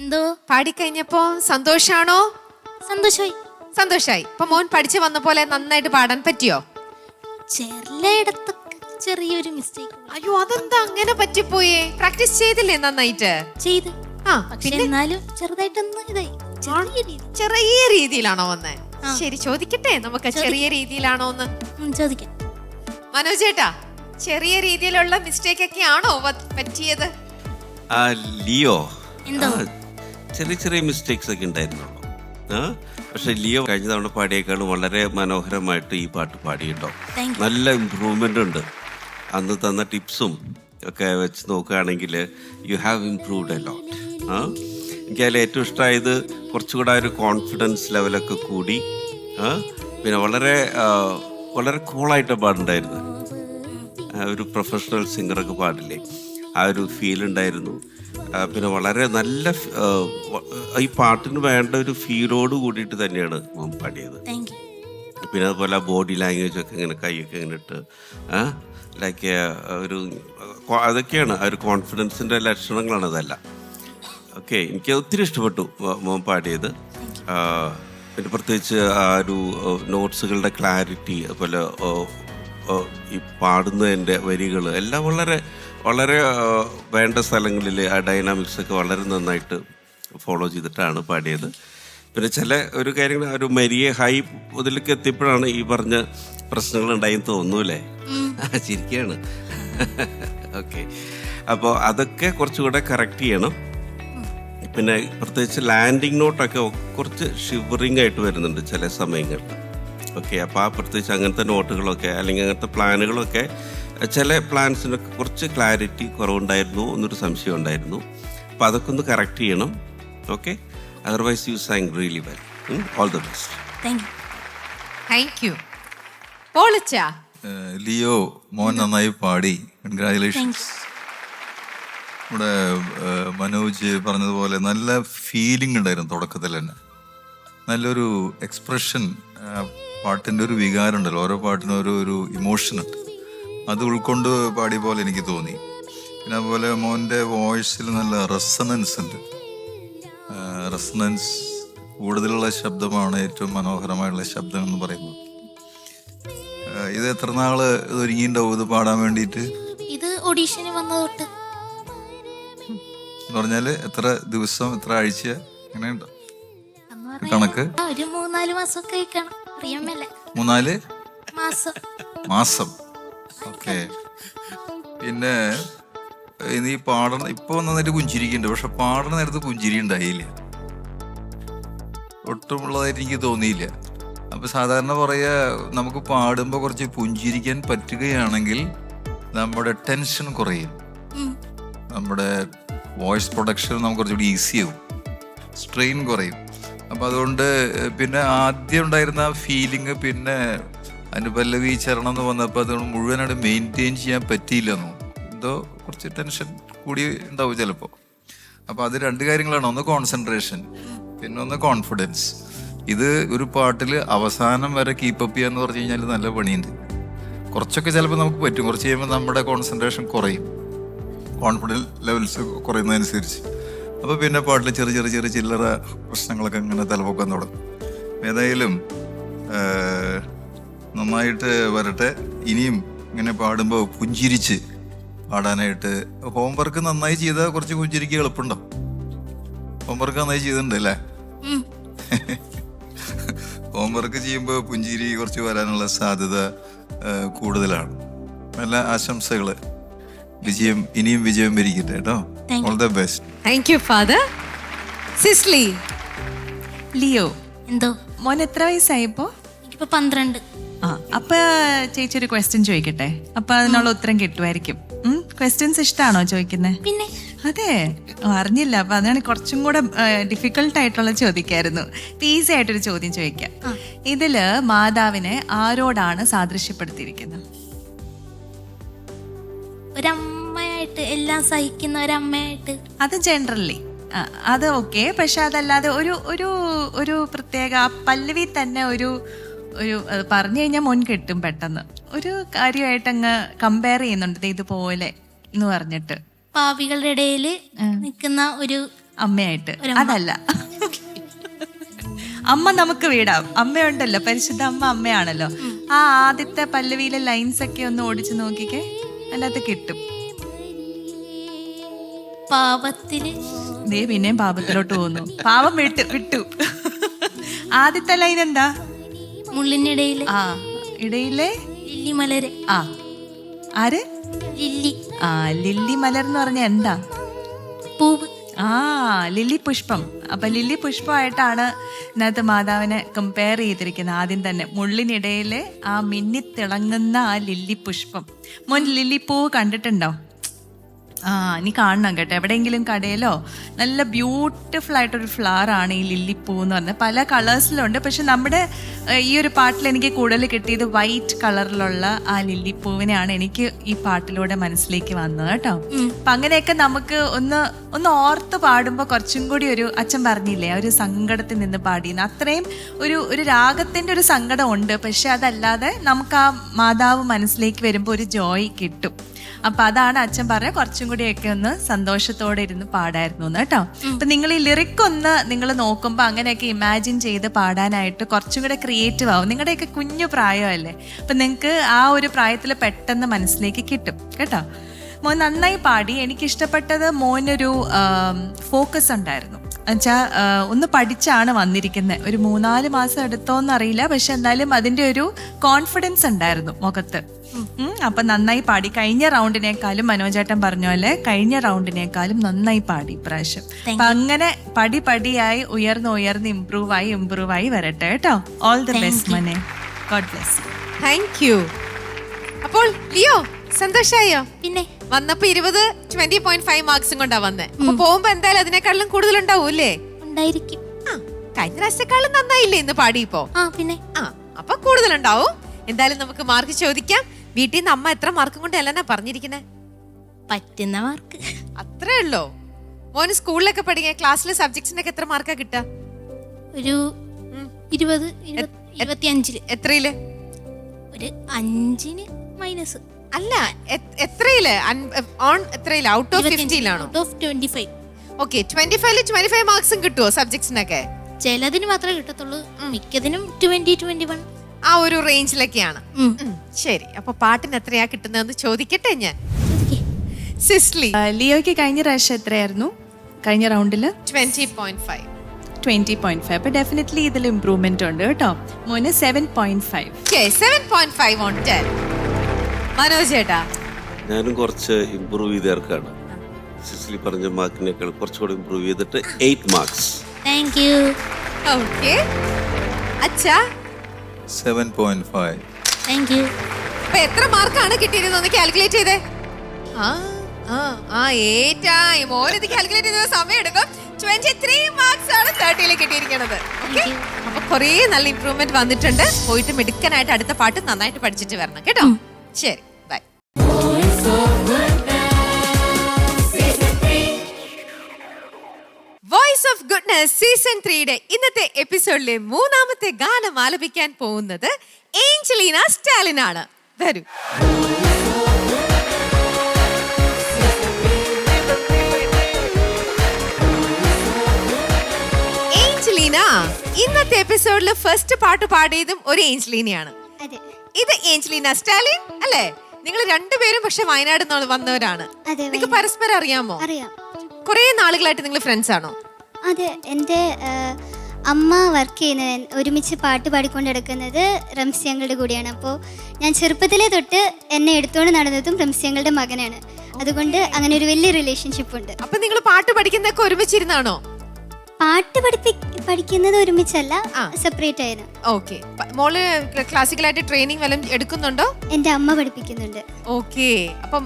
എന്തോ പാടിക്കഴിഞ്ഞപ്പോ സന്തോഷാണോ? സന്തോഷമായി. സന്തോഷായി. ഇപ്പൊ മോൻ പഠിച്ചു വന്ന പോലെ നന്നായിട്ട് പാടാൻ പറ്റിയോ? ചിലയിടത്തൊക്കെ ചെറിയൊരു മിസ്റ്റേക്ക് അയ്യോ, അതെന്താ അങ്ങനെ പറ്റിപ്പോയേ? പ്രാക്ടീസ് ചെയ്തില്ലേ നന്നായിട്ട്? ചെയ്ത്. ആ, പക്ഷെ പിന്നെ എന്നാലും ചെറുതായിട്ടൊന്ന് ഇതായി. ചെറിയ രീതി. ചെറിയ രീതിയിലാണോ വന്നേ? ശരി, ചോദിക്കട്ടെ നമുക്ക് ചെറിയ രീതിയിലാണോന്ന്. ചോദിക്കാം. മനോജ് ചേട്ടാ, ചെറിയ രീതിയിലുള്ള മിസ്റ്റേക്ക് ഒക്കെ ആണോ പറ്റിയത്? ആ ലിയോ, എന്തോ? ചെറിയ ചെറിയ മിസ്റ്റേക്സ് ഒക്കെ ഉണ്ടായിരുന്നുള്ളൂ. പക്ഷെ ലിയോ കഴിഞ്ഞ തവണ പാടിയേക്കാളും വളരെ മനോഹരമായിട്ട് ഈ പാട്ട് പാടി കേട്ടോ. നല്ല ഇമ്പ്രൂവ്മെന്റ് ഉണ്ട്. അന്ന് തന്ന ടിപ്സും ഒക്കെ വെച്ച് നോക്കുകയാണെങ്കിൽ you have improved a lot. എനിക്ക് അതിൽ ഏറ്റവും ഇഷ്ടമായത് കുറച്ചുകൂടെ ഒരു കോൺഫിഡൻസ് ലെവലൊക്കെ കൂടി. പിന്നെ വളരെ വളരെ കൂളായിട്ട് പാടുണ്ടായിരുന്നു. ഒരു പ്രൊഫഷണൽ സിംഗറൊക്കെ പാടില്ലേ, ആ ഒരു ഫീൽ ഉണ്ടായിരുന്നു. പിന്നെ വളരെ നല്ല ഈ പാട്ടിന് വേണ്ട ഒരു ഫീലോട് കൂടിയിട്ട് തന്നെയാണ് മോൻ പാടിയത്. പിന്നെ അതുപോലെ ബോഡി ലാംഗ്വേജ് ഒക്കെ ഇങ്ങനെ കൈയൊക്കെ ഇങ്ങനെ ഇട്ട് ലൈക്ക് ഒരു അതൊക്കെയാണ് ആ ഒരു കോൺഫിഡൻസിൻ്റെ ലക്ഷണങ്ങളാണ് അതെല്ലാം. ഓക്കെ, എനിക്ക് ഒത്തിരി ഇഷ്ടപ്പെട്ടു മോൻ പാടിയത്. പിന്നെ പ്രത്യേകിച്ച് ആ ഒരു നോട്ട്സുകളുടെ ക്ലാരിറ്റി, അതുപോലെ ഈ പാടുന്നതിൻ്റെ വരികൾ എല്ലാം വളരെ വളരെ വേണ്ട സ്ഥലങ്ങളിൽ ആ ഡൈനാമിക്സ് ഒക്കെ വളരെ നന്നായിട്ട് ഫോളോ ചെയ്തിട്ടാണ് പാടിയത്. പിന്നെ ചില ഒരു കാര്യങ്ങൾ ഒരു മരിയെ ഹൈ മുതലേക്ക് എത്തിയപ്പോഴാണ് ഈ പറഞ്ഞ പ്രശ്നങ്ങൾ ഉണ്ടായെന്ന് തോന്നൂല്ലേ? ചിരിക്കുകയാണ്. ഓക്കെ, അപ്പോൾ അതൊക്കെ കുറച്ചുകൂടെ കറക്റ്റ് ചെയ്യണം. പിന്നെ പ്രത്യേകിച്ച് ലാൻഡിങ് നോട്ടൊക്കെ കുറച്ച് ഷിവറിങ് ആയിട്ട് വരുന്നുണ്ട് ചില സമയങ്ങളിൽ. ഓക്കെ, അപ്പോൾ ആ പ്രത്യേകിച്ച് അങ്ങനത്തെ നോട്ടുകളൊക്കെ അല്ലെങ്കിൽ അങ്ങനത്തെ പ്ലാനുകളൊക്കെ ചില പ്ലാൻസിനൊക്കെ കുറച്ച് ക്ലാരിറ്റി കുറവുണ്ടായിരുന്നു എന്നൊരു സംശയം ഉണ്ടായിരുന്നു. അപ്പോൾ അതൊക്കെ ഒന്ന് കറക്റ്റ് ചെയ്യണം. Okay, otherwise you San really well. All the best. Thank U. Leo, മോൻ നന്നായി പാടി. കൺഗ്രാജുലേഷൻസ്. ഇവിടെ മനോജ് പറഞ്ഞതുപോലെ നല്ല ഫീലിംഗ് ഉണ്ടായിരുന്നു തുടക്കത്തിൽ തന്നെ. നല്ലൊരു എക്സ്പ്രഷൻ, പാട്ടിൻ്റെ ഒരു വികാരം ഉണ്ടല്ലോ, ഓരോ പാട്ടിനും ഒരു ഇമോഷൻ ഉണ്ട്. അത് ഉൾക്കൊണ്ട് പാടിയ പോലെ എനിക്ക് തോന്നി. പിന്നെ അതുപോലെ മോൻ്റെ വോയിസിൽ നല്ല റെസണൻസ് ഉണ്ട്. റെസണൻസ് കൂടുതലുള്ള ശബ്ദമാണ് ഏറ്റവും മനോഹരമായുള്ള ശബ്ദം എന്ന് പറയുന്നത്. ഇത് എത്ര നാള് ഒരുങ്ങിണ്ടാവും ഇത് പാടാൻ വേണ്ടിയിട്ട്? ഇത് ഓഡീഷന് വന്ന തൊട്ട് എന്ന് പറഞ്ഞാല് എത്ര ദിവസം, എത്ര ആഴ്ച, അങ്ങനെയുണ്ടോ കണക്ക്? ഒരു 3-4 മാസമൊക്കെ കാണും. 3-4 മാസം. ഓക്കെ. പിന്നെ നീ പാടണം, ഇപ്പൊ നന്നായിട്ട് പുഞ്ചിരിക്കുന്നുണ്ട്, പക്ഷെ പാടണ നേരത്ത് പുഞ്ചിരി ഉണ്ടായില്ല, ഒട്ടുമുള്ളതായിട്ട് എനിക്ക് തോന്നിയില്ല. അപ്പൊ സാധാരണ പറയാ, നമുക്ക് പാടുമ്പോൾ കുറച്ച് പുഞ്ചിരിക്കാൻ പറ്റുകയാണെങ്കിൽ നമ്മുടെ ടെൻഷൻ കുറയും, നമ്മുടെ വോയിസ് പ്രൊഡക്ഷൻ നമുക്ക് കുറച്ചുകൂടി ഈസിയാവും, സ്ട്രെയിൻ കുറയും. അപ്പം അതുകൊണ്ട് പിന്നെ ആദ്യം ഉണ്ടായിരുന്ന ആ ഫീലിംഗ് പിന്നെ അനുപല്ലവി ചരണം എന്ന് വന്നപ്പോൾ അതുകൊണ്ട് മുഴുവനായിട്ട് മെയിൻറ്റെയിൻ ചെയ്യാൻ പറ്റിയില്ലെന്നോ, എന്തോ കുറച്ച് ടെൻഷൻ കൂടി ഉണ്ടാവും ചിലപ്പോൾ. അപ്പോൾ അത് രണ്ട് കാര്യങ്ങളാണ്, ഒന്ന് കോൺസെൻട്രേഷൻ, പിന്നെ ഒന്ന് കോൺഫിഡൻസ്. ഇത് ഒരു പാട്ടിൽ അവസാനം വരെ കീപ്പപ്പ് ചെയ്യാന്ന് പറഞ്ഞു കഴിഞ്ഞാൽ നല്ല പണിയുണ്ട്. കുറച്ചൊക്കെ ചിലപ്പോൾ നമുക്ക് പറ്റും, കുറച്ച് കഴിയുമ്പോൾ നമ്മുടെ കോൺസെൻട്രേഷൻ കുറയും, കോൺഫിഡൻസ് ലെവൽസ് കുറയുന്നതനുസരിച്ച്. അപ്പോൾ പിന്നെ പാട്ടിൽ ചെറിയ ചെറിയ ചെറിയ ചില്ലറ പ്രശ്നങ്ങളൊക്കെ ഇങ്ങനെ തലപൊക്കാൻ തുടങ്ങും. ഏതായാലും നന്നായിട്ട് വരട്ടെ. ഇനിയും ഇങ്ങനെ പാടുമ്പോൾ പുഞ്ചിരിച്ച് പാടാനായിട്ട് ഹോംവർക്ക് നന്നായി ചെയ്താൽ കുറച്ച് പുഞ്ചിരിക്ക് എളുപ്പമുണ്ടോ? ഹോംവർക്ക് നന്നായി ചെയ്തിട്ടുണ്ട് അല്ലേ? ഹോംവർക്ക് ചെയ്യുമ്പോൾ പുഞ്ചിരി കുറച്ച് വരാനുള്ള സാധ്യത കൂടുതലാണ്. നല്ല ആശംസകള്. വിജയം, ഇനിയും വിജയം വരിക്കട്ടെ കേട്ടോ. All the best. Thank you father. Sisly. Leo, എന്തോ? മോൻ എത്ര വയസ്സായിപ്പോ? എനിക്കിപ്പോ 12. ആ, അപ്പൊ ചേച്ചി ഒരു ക്വസ്റ്റ്യൻ ചോദിക്കട്ടെ, അപ്പൊ അതിനുള്ള ഉത്തരം കിട്ടുമായിരിക്കും. ക്വസ്റ്റ്യൻസ് ഇഷ്ടാണോ ചോദിക്കുന്നത്? പിന്നെ അതെ, അറിഞ്ഞില്ല. അപ്പൊ അതാണ് കുറച്ചും കൂടെ ഡിഫിക്കൽട്ട് ആയിട്ടുള്ള ചോദിക്കായിരുന്നു. ഈസി ആയിട്ടൊരു ചോദ്യം ചോദിക്കാം. ഇതില് മാതാവിനെ ആരോടാണ് സാദൃശ്യപ്പെടുത്തിയിരിക്കുന്നത്? ഒരമ്മയായിട്ട്, എല്ലാം സഹിക്കുന്ന ഒരമ്മയായിട്ട്. അത് ജനറലി അത് ഓക്കെ, പക്ഷെ അതല്ലാതെ ഒരു ഒരു ഒരു പ്രത്യേക പല്ലവി തന്നെ ഒരു പറഞ്ഞു കഴിഞ്ഞാൽ മുൻ കിട്ടും പെട്ടെന്ന്. ഒരു കാര്യമായിട്ട് അങ്ങ് കമ്പയർ ചെയ്യുന്നുണ്ട് ഇതുപോലെ എന്ന് പറഞ്ഞിട്ട്. പാവികളുടെ ഇടയിൽ നിൽക്കുന്ന ഒരു അമ്മയായിട്ട് അതല്ല. അമ്മ നമുക്ക് വിടാം. അമ്മയുണ്ടല്ലോ, പരിശുദ്ധ അമ്മ അമ്മയാണല്ലോ. ആ ആദ്യത്തെ പല്ലവിയിലെ ലൈൻസ് ഒക്കെ ഒന്ന് ഓടിച്ചു നോക്കിക്കേ, അതിനകത്ത് കിട്ടും. പാപത്തില് ദേ പിന്നെയും പാപത്തിലോട്ട് പോകുന്നു. പാപം വിട്ടു. ആദ്യത്തെ ലൈൻ എന്താ? മുള്ളിനിടയില് ആ ഇടയിലെ ലില്ലി മലര്. ആ ആര്? ലില്ലി. ആ ലില്ലി മലർ എന്ന് പറഞ്ഞ എന്താ? പൂവ്. ആ ലില്ലി പുഷ്പം. അപ്പൊ ലില്ലി പുഷ്പമായിട്ടാണ് ഇതിനകത്ത് മാതാവിനെ കമ്പയർ ചെയ്തിരിക്കുന്നത്. ആദ്യം തന്നെ മുള്ളിനിടയിലെ ആ മിന്നിത്തിളങ്ങുന്ന ആ ലില്ലി പുഷ്പം. മോൻ ലില്ലി പൂവ് കണ്ടിട്ടുണ്ടോ? ആ നീ കാണണം കേട്ടോ, എവിടെയെങ്കിലും കടയിലോ. നല്ല ബ്യൂട്ടിഫുൾ ആയിട്ടൊരു ഫ്ലവർ ആണ് ഈ ലില്ലിപ്പൂ എന്ന് പറഞ്ഞത്. പല കളേഴ്സിലുണ്ട്, പക്ഷെ നമ്മുടെ ഈ ഒരു പാട്ടിൽ എനിക്ക് കൂടുതൽ കിട്ടിയത് വൈറ്റ് കളറിലുള്ള ആ ലില്ലിപ്പൂവിനെയാണ് എനിക്ക് ഈ പാട്ടിലൂടെ മനസ്സിലേക്ക് വന്നത് കേട്ടോ. അപ്പൊ അങ്ങനെയൊക്കെ നമുക്ക് ഒന്ന് ഓർത്ത് പാടുമ്പോൾ കുറച്ചും കൂടി ഒരു, അച്ഛൻ പറഞ്ഞില്ലേ, ഒരു സങ്കടത്തിൽ നിന്ന് പാടിയെന്ന്, അത്രയും ഒരു രാഗത്തിന്റെ ഒരു സങ്കടം ഉണ്ട്. പക്ഷെ അതല്ലാതെ നമുക്ക് ആ മാതാവ് മനസ്സിലേക്ക് വരുമ്പോൾ ഒരു ജോയ് കിട്ടും. അപ്പൊ അതാണ് അച്ഛൻ പറഞ്ഞ കുറച്ചും കൂടിയൊക്കെ ഒന്ന് സന്തോഷത്തോടെ ഇരുന്ന് പാടായിരുന്നു കേട്ടോ. അപ്പൊ നിങ്ങൾ ഈ ലിറിക് ഒന്ന് നിങ്ങൾ നോക്കുമ്പോൾ അങ്ങനെയൊക്കെ ഇമാജിൻ ചെയ്ത് പാടാനായിട്ട് കുറച്ചും കൂടെ ക്രിയേറ്റീവ് ആവും. നിങ്ങളുടെയൊക്കെ കുഞ്ഞു പ്രായമല്ലേ, അപ്പൊ നിങ്ങൾക്ക് ആ ഒരു പ്രായത്തിൽ പെട്ടെന്ന് മനസ്സിലേക്ക് കിട്ടും കേട്ടോ. മോൻ നന്നായി പാടി. എനിക്കിഷ്ടപ്പെട്ടത് മോനൊരു ഫോക്കസ് ഉണ്ടായിരുന്നു. എന്നുവെച്ചാൽ ഒന്ന് പഠിച്ചാണ് വന്നിരിക്കുന്നത്. ഒരു 3-4 മാസം എടുത്തോന്നറിയില്ല, പക്ഷെ എന്നാലും അതിൻ്റെ ഒരു കോൺഫിഡൻസ് ഉണ്ടായിരുന്നു മുഖത്ത്. അപ്പൊ നന്നായി പാടി. കഴിഞ്ഞ റൗണ്ടിനേക്കാളും മനോജേട്ടൻ പറഞ്ഞ പോലെ കഴിഞ്ഞ റൗണ്ടിനേക്കാളും നന്നായി പാടി ഇപ്രാവശ്യം. അപ്പൊ അങ്ങനെ പടിയായി ഉയർന്ന് ഇമ്പ്രൂവ് ആയി വരട്ടെ കേട്ടോ. ഓൾ ദി ബെസ്റ്റ് മോനെ. God bless. Thank you. അപ്പോൾ ലിയോ സന്തോഷായോ? പിന്നെ വന്നപ്പോ 20.5 മാർക്സും കൊണ്ടാ വന്നേ. അപ്പൊ പോകുമ്പോ എന്തായാലും അതിനേക്കാളും കൂടുതൽ ഉണ്ടാവൂല്ലേ? ഉണ്ടായിരിക്കും. ആ കഴിഞ്ഞ പ്രാവശ്യത്തെക്കാളും നന്നായില്ലേ ഇന്ന് പാടിയപ്പോ? പിന്നെ അപ്പൊ കൂടുതലുണ്ടാവും. എന്തായാലും നമുക്ക് മാർക്ക് ചോദിക്കാം. വീട്ടിൽ നിന്ന് അമ്മ എത്ര മാർക്കും കൊണ്ട് അല്ലെന്നാ പറഞ്ഞിരിക്കുന്നേ? പറ്റുന്ന മാർക്ക്. അത്രേ ഉള്ളോ? മോന് സ്കൂളിലൊക്കെ പഠിക്കാൻ ക്ലാസ്സിലെ സബ്ജക്ട്സിനൊക്കെ എത്ര മാർക്കാ കിട്ടാ? ഒരു 20-25. എത്രയില്? ഒരു 5 മൈനസ്. അല്ല എത്രയില്? എത്രയില്? ഔട്ട് ഓഫ് 50-ലാണോ? Out of 25. ഓക്കെ, 25-ല് 25 മാർക്സും കിട്ടുമോ സബ്ജക്ട്സിനൊക്കെ? ചിലതിന് മാത്രമേ കിട്ടത്തുള്ളൂ, മിക്കതിനും 20-21 ആ ഒരു റേഞ്ചിലൊക്കെയാണ്. ശരി, അപ്പൊ പാട്ടിന് എത്രയാ കിട്ടുന്നതെന്ന് ചോദിക്കട്ടെ ഞാൻ. സിസ്ലി, ലിയോയ്ക്ക് കഴിഞ്ഞ പ്രാവശ്യം എത്രയായിരുന്നു? കഴിഞ്ഞ റൗണ്ടില് 20.5. 20.5. അപ്പൊ ഡെഫിനറ്റ്ലി ഇതിൽ ഇംപ്രൂവ്മെന്റ് ഉണ്ട് കേട്ടോ. മോന് 7.5. 7.5 on 10. മനോജ് ചേട്ടാ? ഞാനും കുറച്ച് ഇമ്പ്രൂവ് ചെയ്തേർക്കാണ്. സിസ്ലി പറഞ്ഞ മാർക്കിനേക്കാൾ കുറച്ചുകൂടി ഇമ്പ്രൂവ് ചെയ്തിട്ട് 8 മാർക്സ്. Thank you. ഓക്കെ, അച്ഛാ 7.5. Thank you. അപ്പൊ എത്ര മാർക്കാണ് കിട്ടിയിരുന്നൊന്ന് കാൽക്കുലേറ്റ് ചെയ്തേ. മോനിത് കാൽക്കുലേറ്റ് ചെയ്ത സമയം എടുക്കും. 23 മാർക്സ് ആണ് 30-ല് കിട്ടിയിരിക്കുന്നത്. ഓക്കെ, അപ്പൊ കുറേ നല്ല ഇംപ്രൂവ്മെന്റ് വന്നിട്ടുണ്ട്. പോയിട്ട് മിടുക്കനായിട്ട് അടുത്ത പാട്ട് നന്നായിട്ട് പഠിച്ചിട്ട് വരണം കേട്ടോ. ശരി, bye. Voice of Goodness season 3യുടെ ഇന്നത്തെ എപ്പിസോഡിലെ 3ാമത്തെ ഗാനം ആലപിക്കാൻ പോകുന്നത് ഏഞ്ചലീന സ്റ്റാലിൻ ആണ്. വരൂ. ഏഞ്ചലീന, ഇന്നത്തെ എപ്പിസോഡിൽ ഫസ്റ്റ് പാട്ട് പാടിയതും ഒരു ഏഞ്ചലീനയാണ്. ഇത് ഏഞ്ചലീന സ്റ്റാലിൻ അല്ലേ? നിങ്ങൾ രണ്ടുപേരും പക്ഷെ വയനാട് വന്നവരാണ്. നിങ്ങൾക്ക് പരസ്പരം അറിയാമോ? അറിയാം. കുറെ നാളുകളായിട്ട് നിങ്ങൾ ഫ്രണ്ട്സ് ആണോ? അതെ, എൻ്റെ അമ്മ വർക്ക് ചെയ്യുന്നത്, ഒരുമിച്ച് പാട്ട് പാടിക്കൊണ്ടിരിക്കുന്നത് റംസിയങ്ങളുടെ കൂടിയാണ്. അപ്പോൾ ഞാൻ ചെറുപ്പത്തിലേ തൊട്ട് എന്നെ എടുത്തുകൊണ്ട് നടന്നതും റംസിയങ്ങളുടെ മകനാണ്. അതുകൊണ്ട് അങ്ങനെ ഒരു വലിയ റിലേഷൻഷിപ്പ് ഉണ്ട്. അപ്പൊ നിങ്ങൾ പാട്ട് പഠിക്കുന്നതൊക്കെ ഒരുമിച്ചിരുന്നാണോ? പാട്ട് പഠിക്കുന്നത് ഒരുമിച്ചല്ല, സെപ്പറേറ്റ് ആയിരുന്നു. ഓക്കെ, മോള് ക്ലാസിക്കലായിട്ട് ട്രെയിനിങ് വല്ലതും എടുക്കുന്നുണ്ടോ? എൻ്റെ അമ്മ പഠിപ്പിക്കുന്നുണ്ട്. ഓക്കെ, അപ്പം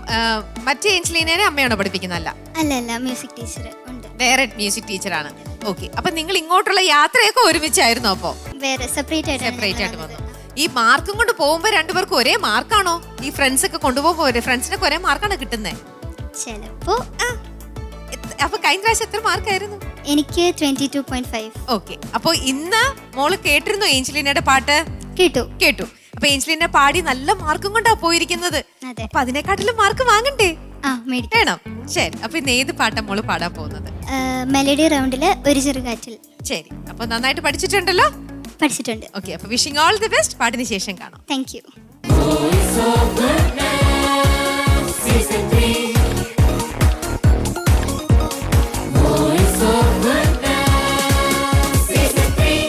മറ്റേ ഏഞ്ചലീനെ അമ്മയാണോ പഠിപ്പിക്കുന്നല്ല? അല്ല, മ്യൂസിക് ടീച്ചർ ഉണ്ട്. വേറെ മ്യൂസിക് ടീച്ചറാണ്. ഓക്കെ, അപ്പൊ നിങ്ങൾ ഇങ്ങോട്ടുള്ള യാത്രയൊക്കെ ഒരുമിച്ചായിരുന്നു? അപ്പോ വേറെ സെപ്പറേറ്റ് ആയിട്ട് വന്നു. ഈ മാർക്കും കൊണ്ട് പോകുമ്പോ രണ്ടുപേർക്കും ഒരേ മാർക്കാണോ? ഈ ഫ്രണ്ട്സ് ഒക്കെ കൊണ്ടുപോകുമ്പോ ഫ്രണ്ട്സിനൊക്കെ ഒരേ മാർക്കാണ് കിട്ടുന്നത്? ചിലപ്പോ. അപ്പൊ കഴിഞ്ഞ പ്രാവശ്യം എത്ര മാർക്കായിരുന്നു? എനിക്ക് 22.5. ഓക്കെ, അപ്പൊ ഇന്ന് മോള് കേട്ടിരുന്നു ഏഞ്ചലീനയുടെ പാട്ട്? കേട്ടു. അപ്പൊ ഏഞ്ചലീന പാടി നല്ല മാർക്കും കൊണ്ടാ പോയിരിക്കുന്നത്. അപ്പൊ അതിനെക്കാട്ടിലും മാർക്ക് വാങ്ങണ്ടേ? വേണം. ശരി, അപ്പൊ ഇന്ന് ഏത് പാട്ടാ മോള് പാടാൻ പോകുന്നത്? മെലഡി റൗണ്ടിൽ ഒരു ചെറുകാറ്റിൽ. ശരി, അപ്പൊ നന്നായിട്ട് പഠിച്ചിട്ടുണ്ടല്ലോ. പഠിച്ചിട്ടുണ്ട്. ഓക്കെ, അപ്പൊ വിഷിംഗ് ഓൾ ദി ബെസ്റ്റ്. പാട്ടിന് ശേഷം കാണാം. Thank you. Season 3. Voice of Goodness, Season 3.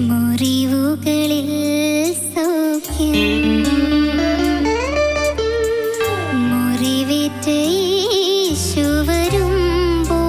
മുറിവുകളിൽ സൗഖ്യം മുറിവേറ്റ യേശു വരുമ്പോൾ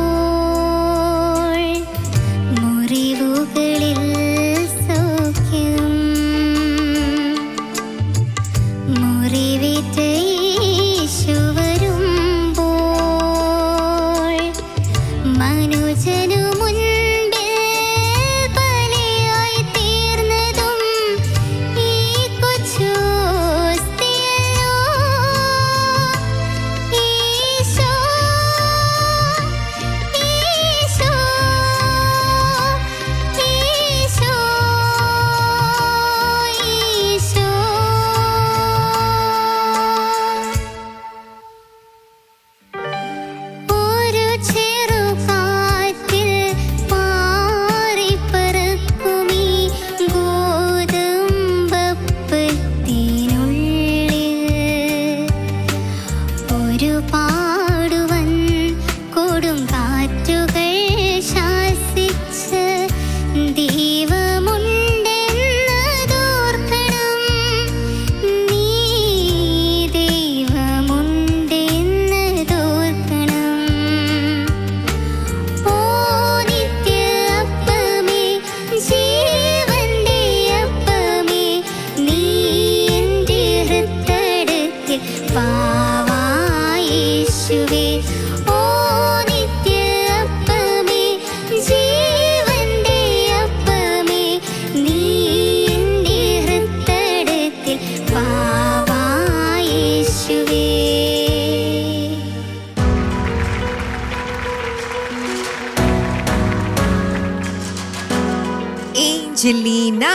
ഏഞ്ചലീന.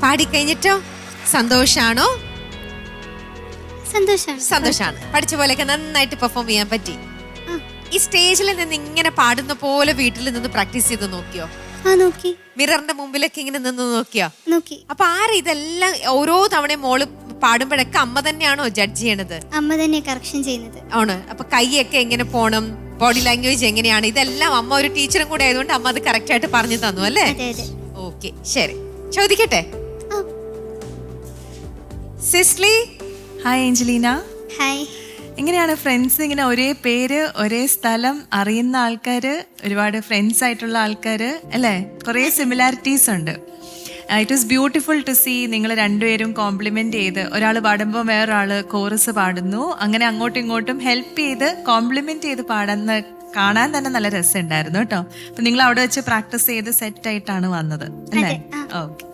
പാടിക്കഴിഞ്ഞിട്ടോ സന്തോഷാണോ? സന്തോഷാണ്. പഠിച്ച പോലെയൊക്കെ നന്നായിട്ട് പെർഫോം ചെയ്യാൻ പറ്റി. ഈ സ്റ്റേജിൽ നിന്ന് ഇങ്ങനെ പാടുന്ന പോലെ വീട്ടിൽ നിന്ന് പ്രാക്ടീസ് ചെയ്ത് നോക്കിയോ? നോക്കി. മിററിന്റെ മുമ്പിലൊക്കെ ഇങ്ങനെ നിന്ന് നോക്കിയോ? നോക്കി. അപ്പൊ ആര് ഇതെല്ലാം ഓരോ തവണ മോള് പാടുമ്പോഴൊക്കെ അമ്മ തന്നെയാണോ ജഡ്ജ് ചെയ്യണത്? അമ്മ തന്നെ കറക്ഷൻ ചെയ്യുന്നത് ആണ്. അപ്പൊ കൈയൊക്കെ എങ്ങനെ പോണം, ബോഡി ലാംഗ്വേജ് എങ്ങനെയാണ്, ഇതെല്ലാം അമ്മ ഒരു ടീച്ചറും കൂടെ ആയതുകൊണ്ട് അമ്മ അത് കറക്റ്റ് ആയിട്ട് പറഞ്ഞു തന്നു അല്ലേ? ഓക്കെ, ശരി. ചോദിക്കട്ടെ സിസ്ലി. Hi Angelina. ഹായ്. എങ്ങനെയാണ് ഫ്രണ്ട്സ്? ഇങ്ങനെ ഒരേ പേര്, ഒരേ സ്ഥലം, അറിയുന്ന ആൾക്കാർ, ഒരുപാട് ഫ്രണ്ട്സ് ആയിട്ടുള്ള ആൾക്കാർ അല്ലേ? കുറേ സിമിലാരിറ്റീസ് ഉണ്ട്. It is beautiful to see. നിങ്ങൾ രണ്ടുപേരും കോംപ്ലിമെന്റ് ചെയ്ത്, ഒരാൾ പാടുമ്പോൾ വേറൊരാൾ കോറസ് പാടുന്നു, അങ്ങനെ അങ്ങോട്ടും ഇങ്ങോട്ടും ഹെൽപ്പ് ചെയ്ത് കോംപ്ലിമെന്റ് ചെയ്ത് പാടുന്ന കാണാൻ തന്നെ നല്ല രസമുണ്ടായിരുന്നു കേട്ടോ. അപ്പൊ നിങ്ങൾ അവിടെ വെച്ച് പ്രാക്ടീസ് ചെയ്ത് സെറ്റ് ആയിട്ടാണ് വന്നത് അല്ലേ? ഓക്കെ,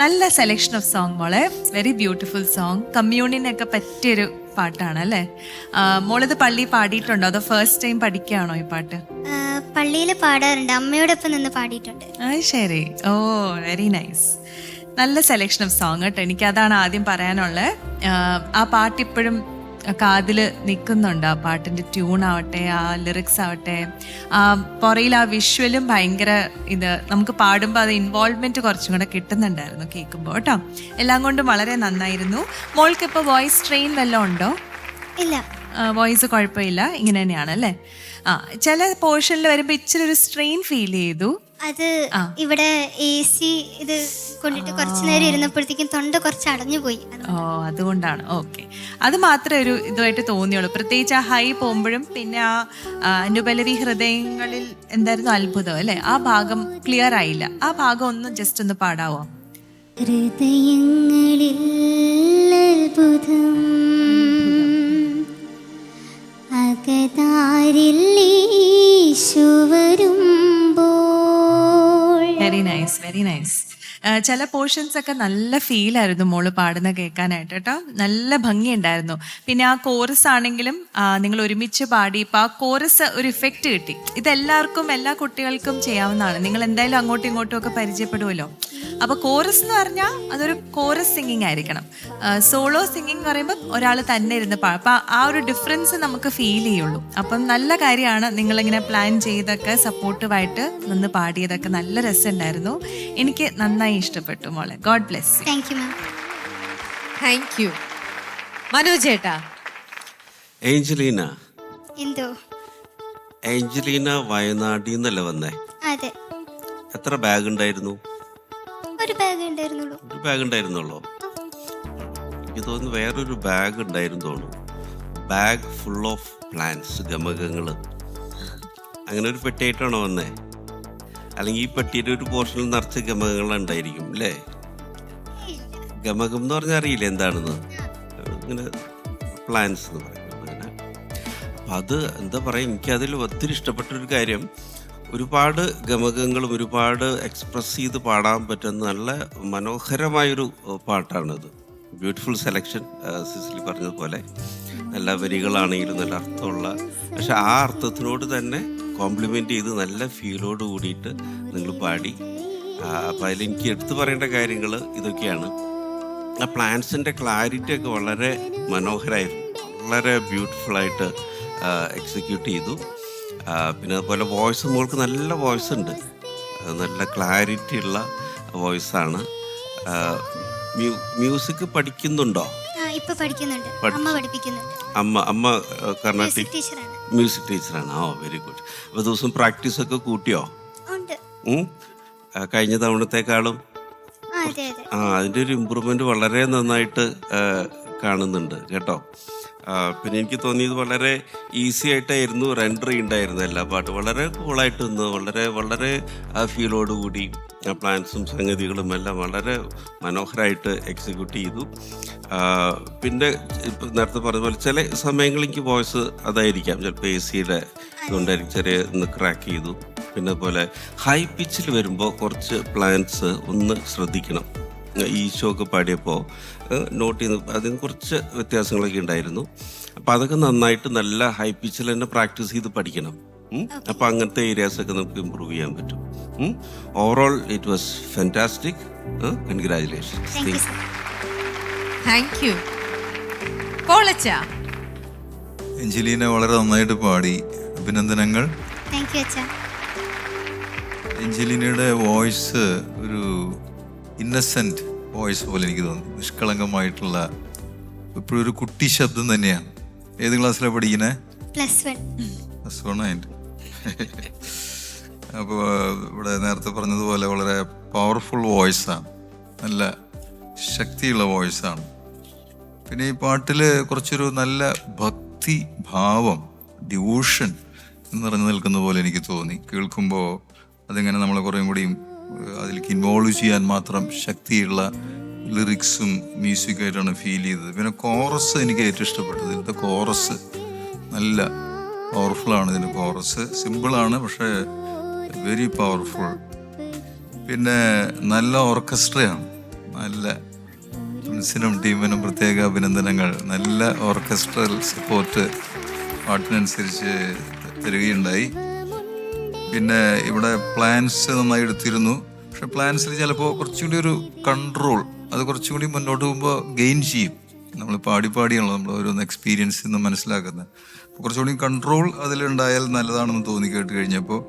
നല്ല സെലക്ഷൻ ഓഫ് സോങ് മോളെ. Very beautiful song. കമ്മ്യൂണിനൊക്കെ പറ്റിയൊരു പാട്ടാണ് അല്ലേ? മോളിത് പള്ളി പാടിയിട്ടുണ്ടോ അതോ ഫസ്റ്റ് ടൈം പഠിക്കുകയാണോ ഈ പാട്ട്? പള്ളിയിൽ പാടാറുണ്ട്, അമ്മയോടൊപ്പം നിന്ന് പാടിയിട്ടുണ്ട്. ശരി. ഓ, വെരി നൈസ്. നല്ല സെലക്ഷൻ ഓഫ് സോങ് കേട്ടോ. എനിക്ക് അതാണ് ആദ്യം പറയാനുള്ളത്. ആ പാട്ട് ഇപ്പോഴും കാതിൽ നിൽക്കുന്നുണ്ട്. ആ പാട്ടിൻ്റെ ട്യൂൺ ആവട്ടെ, ആ ലിറിക്സ് ആവട്ടെ, ആ പുറയിൽ ആ വിഷ്വലും ഭയങ്കര ഇത് നമുക്ക് പാടുമ്പോൾ അത് ഇൻവോൾവ്മെൻറ്റ് കുറച്ചും കൂടെ കിട്ടുന്നുണ്ടായിരുന്നു കേൾക്കുമ്പോൾ കേട്ടോ. എല്ലാം കൊണ്ടും വളരെ നന്നായിരുന്നു. മോൾക്ക് ഇപ്പോൾ വോയിസ് ട്രെയിൻ വല്ലതും ഉണ്ടോ? ഇല്ല, വോയിസ് കുഴപ്പമില്ല, ഇങ്ങനെ തന്നെയാണ് അല്ലേ? ചില പോർഷനിൽ വരുമ്പോൾ ഇച്ചിരി ഒരു സ്ട്രെയിൻ ഫീൽ ചെയ്തു. അത് ഇവിടെ AC ഇത് കൊണ്ടിട്ട് കുറച്ചു നേരം ഇരുന്നപ്പോഴത്തേക്കും തൊണ്ട കുറച്ച് അടഞ്ഞു പോയി. അതുകൊണ്ടാണ്. ഓക്കെ, അത് മാത്രമേ ഒരു ഇതുമായിട്ട് തോന്നിയുള്ളൂ. പ്രത്യേകിച്ച് ആ ഹൈ പോകുമ്പോഴും പിന്നെ ആ അനുപലവി ഹൃദയങ്ങളിൽ എന്തായിരുന്നു അത്ഭുതം അല്ലേ? ആ ഭാഗം ക്ലിയർ ആയില്ല. ആ ഭാഗം ഒന്ന് ജസ്റ്റ് ഒന്ന് പാടാവോ? ഹൃദയങ്ങളിൽ അത്ഭുതം വെരി നൈസ്, വെരി നൈസ്. ചില പോർഷൻസ് ഒക്കെ നല്ല ഫീലായിരുന്നു മോള് പാടുന്ന കേൾക്കാനായിട്ട് കേട്ടോ. നല്ല ഭംഗിയുണ്ടായിരുന്നു. പിന്നെ ആ കോറസ് ആണെങ്കിലും നിങ്ങൾ ഒരുമിച്ച് പാടി, ഇപ്പം ആ കോറസ് ഒരു ഇഫക്റ്റ് കിട്ടി. ഇതെല്ലാവർക്കും, എല്ലാ കുട്ടികൾക്കും ചെയ്യാവുന്നതാണ്. നിങ്ങൾ എന്തായാലും അങ്ങോട്ടും ഇങ്ങോട്ടും ഒക്കെ പരിചയപ്പെടുമല്ലോ. അപ്പോൾ കോറസ് എന്ന് പറഞ്ഞാൽ അതൊരു കോറസ് സിംഗിങ് ആയിരിക്കണം. സോളോ സിംഗിങ് എന്ന് പറയുമ്പോൾ ഒരാൾ തന്നെ ഇരുന്ന് പാടും. അപ്പം ആ ഒരു ഡിഫറൻസ് നമുക്ക് ഫീൽ ചെയ്യുള്ളൂ. അപ്പം നല്ല കാര്യമാണ് നിങ്ങളിങ്ങനെ പ്ലാൻ ചെയ്തൊക്കെ സപ്പോർട്ടീവായിട്ട് നിന്ന് പാടിയതൊക്കെ. നല്ല രസമുണ്ടായിരുന്നു. എനിക്ക് നന്നായി ഇഷ്ടപ്പെട്ടു മോളെ. God bless. Thank you. Manoj ചേട്ടാ. ഏഞ്ചലീന. എന്തോ? ഏഞ്ചലീന വയനാട്ടിൽ നിന്നല്ലേ വന്നേ? അതെ. എത്ര ബാഗ് ഉണ്ടായിരുന്നു? ഒരു ബാഗ് ഉണ്ടായിരുന്നുള്ളൂ. ഒരു ബാഗ് ഉണ്ടായിരുന്നുള്ളൂ. എനിക്ക് തോന്നുന്നു വേറൊരു ബാഗ് ഉണ്ടായിരുന്നു തോന്നുന്നു. ബാഗ് ഫുൾ ഓഫ് പ്ലാന്റ്സ്, ഗമകങ്ങള്. അങ്ങനെ ഒരു പെട്ടിയായിട്ടാണോ വന്നേ? അല്ലെങ്കിൽ ഈ പെട്ടിയുടെ ഒരു പോർഷനിൽ നിറച്ച് ഗമകങ്ങളുണ്ടായിരിക്കും അല്ലേ? ഗമകം എന്ന് പറഞ്ഞാൽ അറിയില്ല എന്താണെന്ന്. ഇങ്ങനെ പ്ലാന്റ്സ് എന്ന് പറയും അങ്ങനെ. അപ്പം അത് എന്താ പറയുക, എനിക്കതിൽ ഒത്തിരി ഇഷ്ടപ്പെട്ടൊരു കാര്യം, ഒരുപാട് ഗമകങ്ങളും ഒരുപാട് എക്സ്പ്രസ് ചെയ്ത് പാടാൻ പറ്റുന്ന നല്ല മനോഹരമായൊരു പാട്ടാണിത്. Beautiful selection. സിസിലി പറഞ്ഞതുപോലെ നല്ല വരികളാണെങ്കിലും നല്ല അർത്ഥമുള്ള, പക്ഷെ ആ അർത്ഥത്തിനോട് തന്നെ കോംപ്ലിമെൻ്റ് ചെയ്ത് നല്ല ഫീലോട് കൂടിയിട്ട് നിങ്ങൾ പാടി. അപ്പോൾ അതിലെനിക്ക് എടുത്തു പറയേണ്ട കാര്യങ്ങൾ ഇതൊക്കെയാണ്. ആ പ്ലാന്റ്സിൻ്റെ ക്ലാരിറ്റി ഒക്കെ വളരെ മനോഹരമായിരുന്നു. വളരെ ബ്യൂട്ടിഫുള്ളായിട്ട് എക്സിക്യൂട്ട് ചെയ്തു. പിന്നെ അതുപോലെ വോയിസ്, മോൾക്ക് നല്ല വോയിസ് ഉണ്ട്, നല്ല ക്ലാരിറ്റി ഉള്ള വോയിസാണ്. മ്യൂസിക് പഠിക്കുന്നുണ്ടോ? അമ്മ കർണാട്ടിക് മ്യൂസിക് ടീച്ചറാണ്. ഓ, വെരി ഗുഡ്. അപ്പോൾ ദിവസം പ്രാക്ടീസ് ഒക്കെ കൂട്ടിയോ? കഴിഞ്ഞ തവണത്തേക്കാളും അതിൻ്റെ ഒരു ഇമ്പ്രൂവ്മെന്റ് വളരെ നന്നായിട്ട് കാണുന്നുണ്ട് കേട്ടോ. പിന്നെ എനിക്ക് തോന്നിയത് വളരെ ഈസി ആയിട്ടായിരുന്നു റെൻഡർ ഉണ്ടായിരുന്നത് എല്ലാ പാട്ടും. വളരെ കൂളായിട്ട് നിന്ന് വളരെ വളരെ ആ ഫീലോടുകൂടി ആ പ്ലാൻസും സംഗതികളും എല്ലാം വളരെ മനോഹരമായിട്ട് എക്സിക്യൂട്ട് ചെയ്തു. പിന്നെ ഇപ്പം നേരത്തെ പറഞ്ഞ പോലെ ചില സമയങ്ങളിൽ എനിക്ക് വോയിസ് അതായിരിക്കാം, ചിലപ്പോൾ AC-യുടെ ഇതുകൊണ്ടായിരിക്കും ചെറിയ ഒന്ന് ക്രാക്ക് ചെയ്തു. പിന്നെ പോലെ ഹൈ പിച്ചിൽ വരുമ്പോൾ കുറച്ച് പ്ലാൻസ് ഒന്ന് ശ്രദ്ധിക്കണം. ഈശോ ഒക്കെ പാടിയപ്പോൾ നോട്ട് ചെയ്ത് അതിന് കുറച്ച് വ്യത്യാസങ്ങളൊക്കെ ഉണ്ടായിരുന്നു. അപ്പോൾ അതൊക്കെ നന്നായിട്ട് നല്ല ഹൈ പിച്ചിൽ തന്നെ പ്രാക്ടീസ് ചെയ്ത് പഠിക്കണം. അപ്പോൾ അങ്ങനത്തെ ഏരിയാസൊക്കെ നമുക്ക് ഇമ്പ്രൂവ് ചെയ്യാൻ പറ്റും. Overall it was fantastic. Congratulations. Thank you sir. Thank you. പോളച്ച. എഞ്ചലീന വളരെ നന്നായിട്ട് പാടി, അഭിനന്ദനങ്ങൾ. താങ്ക് യു അച്ഛാ. എഞ്ചലീനയുടെ വോയിസ് ഒരു ഇന്നസെന്റ് വോയിസ് പോലെ എനിക്ക് തോന്നുന്നു. നിഷ്കളങ്കമായിട്ടുള്ള ഇപ്പോഴും ഒരു കുട്ടി ശബ്ദം തന്നെയാണ്. ഏത് ക്ലാസ്സിലാണ് പഠിക്കുന്നത്? +1. +1 ആയിട്ട്. അപ്പോൾ ഇവിടെ നേരത്തെ പറഞ്ഞതുപോലെ വളരെ പവർഫുൾ വോയിസാണ്, നല്ല ശക്തിയുള്ള വോയിസാണ്. പിന്നെ ഈ പാട്ടിൽ കുറച്ചൊരു നല്ല ഭക്തി ഭാവം, ഡിവോഷൻ നിറഞ്ഞു നിൽക്കുന്ന പോലെ എനിക്ക് തോന്നി. കേൾക്കുമ്പോൾ അതിങ്ങനെ നമ്മളെ കുറേയും കൂടിയും അതിലേക്ക് ഇൻവോൾവ് ചെയ്യാൻ മാത്രം ശക്തിയുള്ള ലിറിക്സും മ്യൂസിക്കായിട്ടാണ് ഫീൽ ചെയ്തത്. പിന്നെ കോറസ് എനിക്ക് ഏറ്റവും ഇഷ്ടപ്പെട്ടത്. ഇതിൻ്റെ കോറസ് നല്ല പവർഫുള്ളാണ്. ഇതിൻ്റെ കോറസ് സിമ്പിളാണ്, പക്ഷേ വെരി പവർഫുൾ. പിന്നെ നല്ല ഓർക്കസ്ട്രയാണ്. നല്ല പ്രിൻസിനും ടീമിനും പ്രത്യേക അഭിനന്ദനങ്ങൾ. നല്ല ഓർക്കസ്ട്രൽ സപ്പോർട്ട് പാട്ടിനനുസരിച്ച് തരികയുണ്ടായി. പിന്നെ ഇവിടെ പ്ലാൻസ് നന്നായി എടുത്തിരുന്നു. പക്ഷെ പ്ലാൻസിൽ ചിലപ്പോൾ കുറച്ചുകൂടി ഒരു കൺട്രോൾ അത് കുറച്ചുകൂടി മുന്നോട്ട് പോകുമ്പോൾ ഗെയിൻ ചെയ്യും. നമ്മൾ പാടിയാണല്ലോ നമ്മൾ ഓരോന്ന് എക്സ്പീരിയൻസ് നിന്ന് മനസ്സിലാക്കുന്നത്. അപ്പോൾ കുറച്ചുകൂടി കൺട്രോൾ അതിലുണ്ടായാൽ നല്ലതാണെന്ന് തോന്നി കേട്ട് കഴിഞ്ഞപ്പോൾ.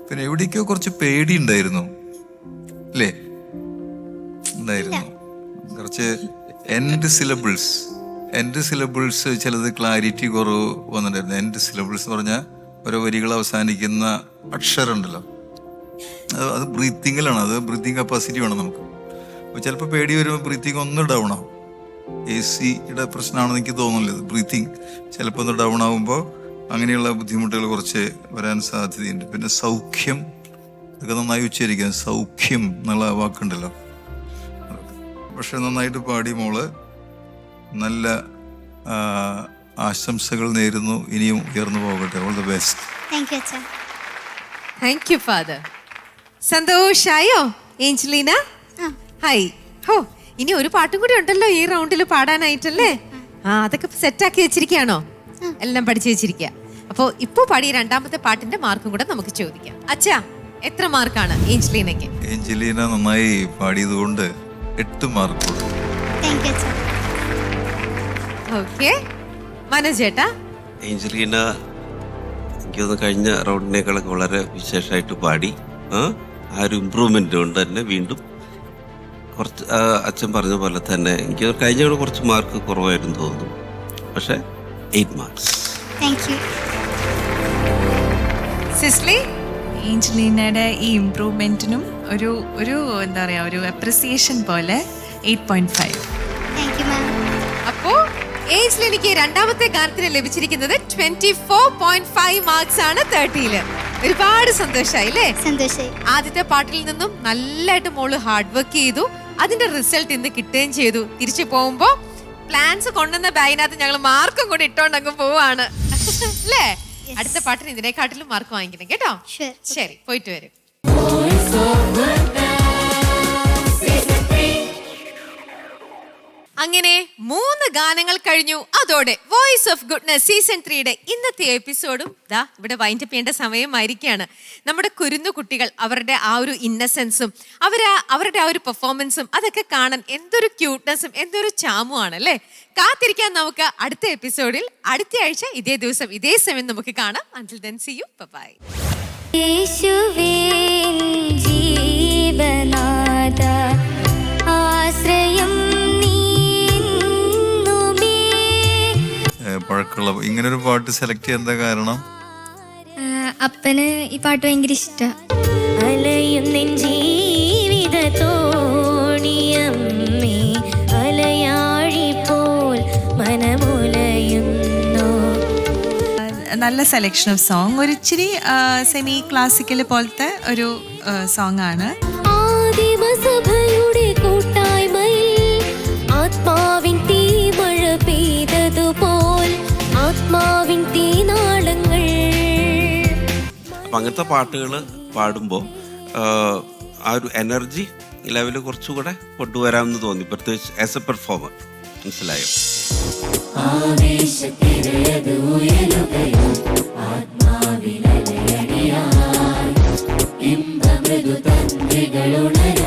പിന്നെ എവിടേക്കോ കുറച്ച് പേടി ഉണ്ടായിരുന്നു അല്ലേ? ഉണ്ടായിരുന്നു കുറച്ച് എൻഡ് സിലബിൾസ് ചിലത് ക്ലാരിറ്റി കുറവ് വന്നിട്ടുണ്ടായിരുന്നു. എൻഡ് സിലബിൾസ് എന്ന് പറഞ്ഞാൽ ഓരോ വരികൾ അവസാനിക്കുന്ന അക്ഷരം ഉണ്ടല്ലോ, അത് ബ്രീത്തിങ്ങിലാണ്. അത് ബ്രീത്തിങ് കപ്പാസിറ്റി വേണം നമുക്ക്. അപ്പോൾ ചിലപ്പോൾ പേടി വരുമ്പോൾ ബ്രീത്തിങ് ഒന്ന് ഡൗൺ ആവും. AC-യുടെ പ്രശ്നമാണെന്ന് എനിക്ക് തോന്നുന്നില്ല. ബ്രീത്തിങ് ചിലപ്പോൾ ഒന്ന് ഡൗൺ ആകുമ്പോൾ അങ്ങനെയുള്ള ബുദ്ധിമുട്ടുകൾ കുറച്ച് വരാൻ സാധ്യതയുണ്ട്. പിന്നെ സൗഖ്യം ഇതൊക്കെ നന്നായി ഉച്ചരിക്കാം. സൗഖ്യം എന്നുള്ള വാക്കുണ്ടല്ലോ. പക്ഷെ നന്നായിട്ട് പാടി മോള്. നല്ല ആശംസകൾ നേരുന്നു. ഇനിയും ഉയർന്നു പോകട്ടെ. All the best. Thank you അച്ഛാ. Thank you father. സന്തോഷായോ ഏഞ്ചലീന? ഹായ്. ഹോ, ഇനി ഒരു പാട്ടും കൂടി ഉണ്ടല്ലോ ഈ റൗണ്ടിൽ പാടാനായിട്ടല്ലേ? അതൊക്കെ സെറ്റാക്കി വെച്ചിരിക്കുകയാണോ? എല്ലാം പഠിച്ചു വെച്ചിരിക്കുക. അപ്പോൾ ഇപ്പോൾ പാടിയ രണ്ടാമത്തെ പാട്ടിന്റെ മാർക്കും കൂടെ നമുക്ക് ചോദിക്കാം. അച്ഛാ, എത്ര മാർക്കാണ് ഏഞ്ചലീനയ്ക്ക്? ഏഞ്ചലീന നന്നായി പാടിയത് കൊണ്ട് 8 മാർക്ക് കൊടുക്കും. താങ്ക് യു അച്ഛാ. ഓക്കെ, മനോജേട്ടാ? ഏഞ്ചലീന എനിക്കൊന്ന് കഴിഞ്ഞ റൗണ്ടിനേക്കാളൊക്കെ വളരെ വിശേഷമായിട്ട് പാടി. ആ ഒരു ഇമ്പ്രൂവ്മെൻ്റ് കൊണ്ട് തന്നെ വീണ്ടും കുറച്ച് അച്ഛൻ പറഞ്ഞ പോലെ തന്നെ എനിക്ക് കഴിഞ്ഞ കുറച്ച് മാർക്ക് കുറവായിരുന്നു തോന്നുന്നു. പക്ഷേ 8 മാർക്സ്. Thank you. സിസ്ലി? ഏഞ്ചലീനയുടെ ഈ ഇംപ്രൂവ്മെന്റിനും ഒരു ഒരു എന്താ പറയാ ഒരു അപ്രിസിയേഷൻ പോലെ 8.5. Thank you ma'am. അപ്പോ ഏഞ്ചലീനയ്ക്ക് രണ്ടാമത്തെ ഗാനത്തിന് ലഭിച്ചിരിക്കുന്നത് 24.5 മാർക്സ് ആണ് 30-ല്. ഒരുപാട് സന്തോഷായി അല്ലേ? സന്തോഷായി. ആദ്യത്തെ പാട്ടിൽ നിന്നും നല്ലതായിട്ട് മോള് ഹാർഡ് വർക്ക് ചെയ്തു. അതിന്റെ റിസൾട്ട് ഇന്ന് കിട്ടുകയും ചെയ്തു. തിരിച്ചു പോകുമ്പോ പ്ലാൻസ് കൊണ്ടുവന്ന ബാഗിനകത്ത് ഞങ്ങൾ മാർക്കും കൂടി ഇട്ടോണ്ട് അങ്ങ് പോവാണ് അല്ലേ? അടുത്ത പാട്ടിന് ഇതിനെക്കാട്ടിലും മാർക്ക് വാങ്ങിക്കണം കേട്ടോ. ശരി, പോയിട്ട് വരും. അങ്ങനെ 3 ഗാനങ്ങൾ കഴിഞ്ഞു. അതോടെ വോയിസ് ഓഫ് ഗുഡ്നസ് സീസൺ 3യുടെ ഇന്നത്തെ എപ്പിസോഡും ദാ ഇവിടെ വൈൻഡപ്പ് ചെയ്യേണ്ട സമയമായിരിക്കുകയാണ്. നമ്മുടെ കുരുന്നു കുട്ടികൾ അവരുടെ ആ ഒരു ഇന്നസെൻസും അവരുടെ ആ ഒരു പെർഫോമൻസും അതൊക്കെ കാണാൻ എന്തൊരു ക്യൂട്ട്നെസ്സും എന്തൊരു ചാമുമാണ് അല്ലേ? കാത്തിരിക്കാൻ നമുക്ക് അടുത്ത എപ്പിസോഡിൽ അടുത്ത ആഴ്ച ഇതേ ദിവസം ഇതേ സമയം നമുക്ക് കാണാം. Until then, see you. Bye-bye. യേശുവേ ജീവനാഥ ആശ്രയം പഴക്കമുള്ള ഇങ്ങനൊരു പാട്ട് സെലക്ട് ചെയ്യാൻ എന്താ കാരണം? അപ്പന് ഈ പാട്ട് ഭയങ്കര ഇഷ്ടം. അലയും ജീവിത തോണിയമ്മേ അലയാഴി പോൽ മനമുലയുന്നു. നല്ല സെലക്ഷൻ ഓഫ് സോങ്. ഒരു ഇച്ചിരി സെമി ക്ലാസിക്കൽ പോലത്തെ ഒരു സോങ് ആണ്. ആദിമസഭയുടെ കൂട്ടായ്മയിൽ ആത്മാവിൻ തീമഴ പെയ്തതുപോൽ ആത്മാവിൻ തീനാളങ്ങൾ. അപ്പം അങ്ങനത്തെ പാട്ടുകൾ പാടുമ്പോൾ ആ ഒരു എനർജി ലെവൽ കുറച്ചുകൂടെ കൊണ്ടുവരാമെന്ന് തോന്നി, പ്രത്യേകിച്ച് ആസ് എ പെർഫോമർ. മനസ്സിലായോ? ആവേശത്തിരയത് ഉയരുകയും ആത്മാവിലലയടിയായി ഇമ്പമേ മൃദുതന്ത്രികളുണരും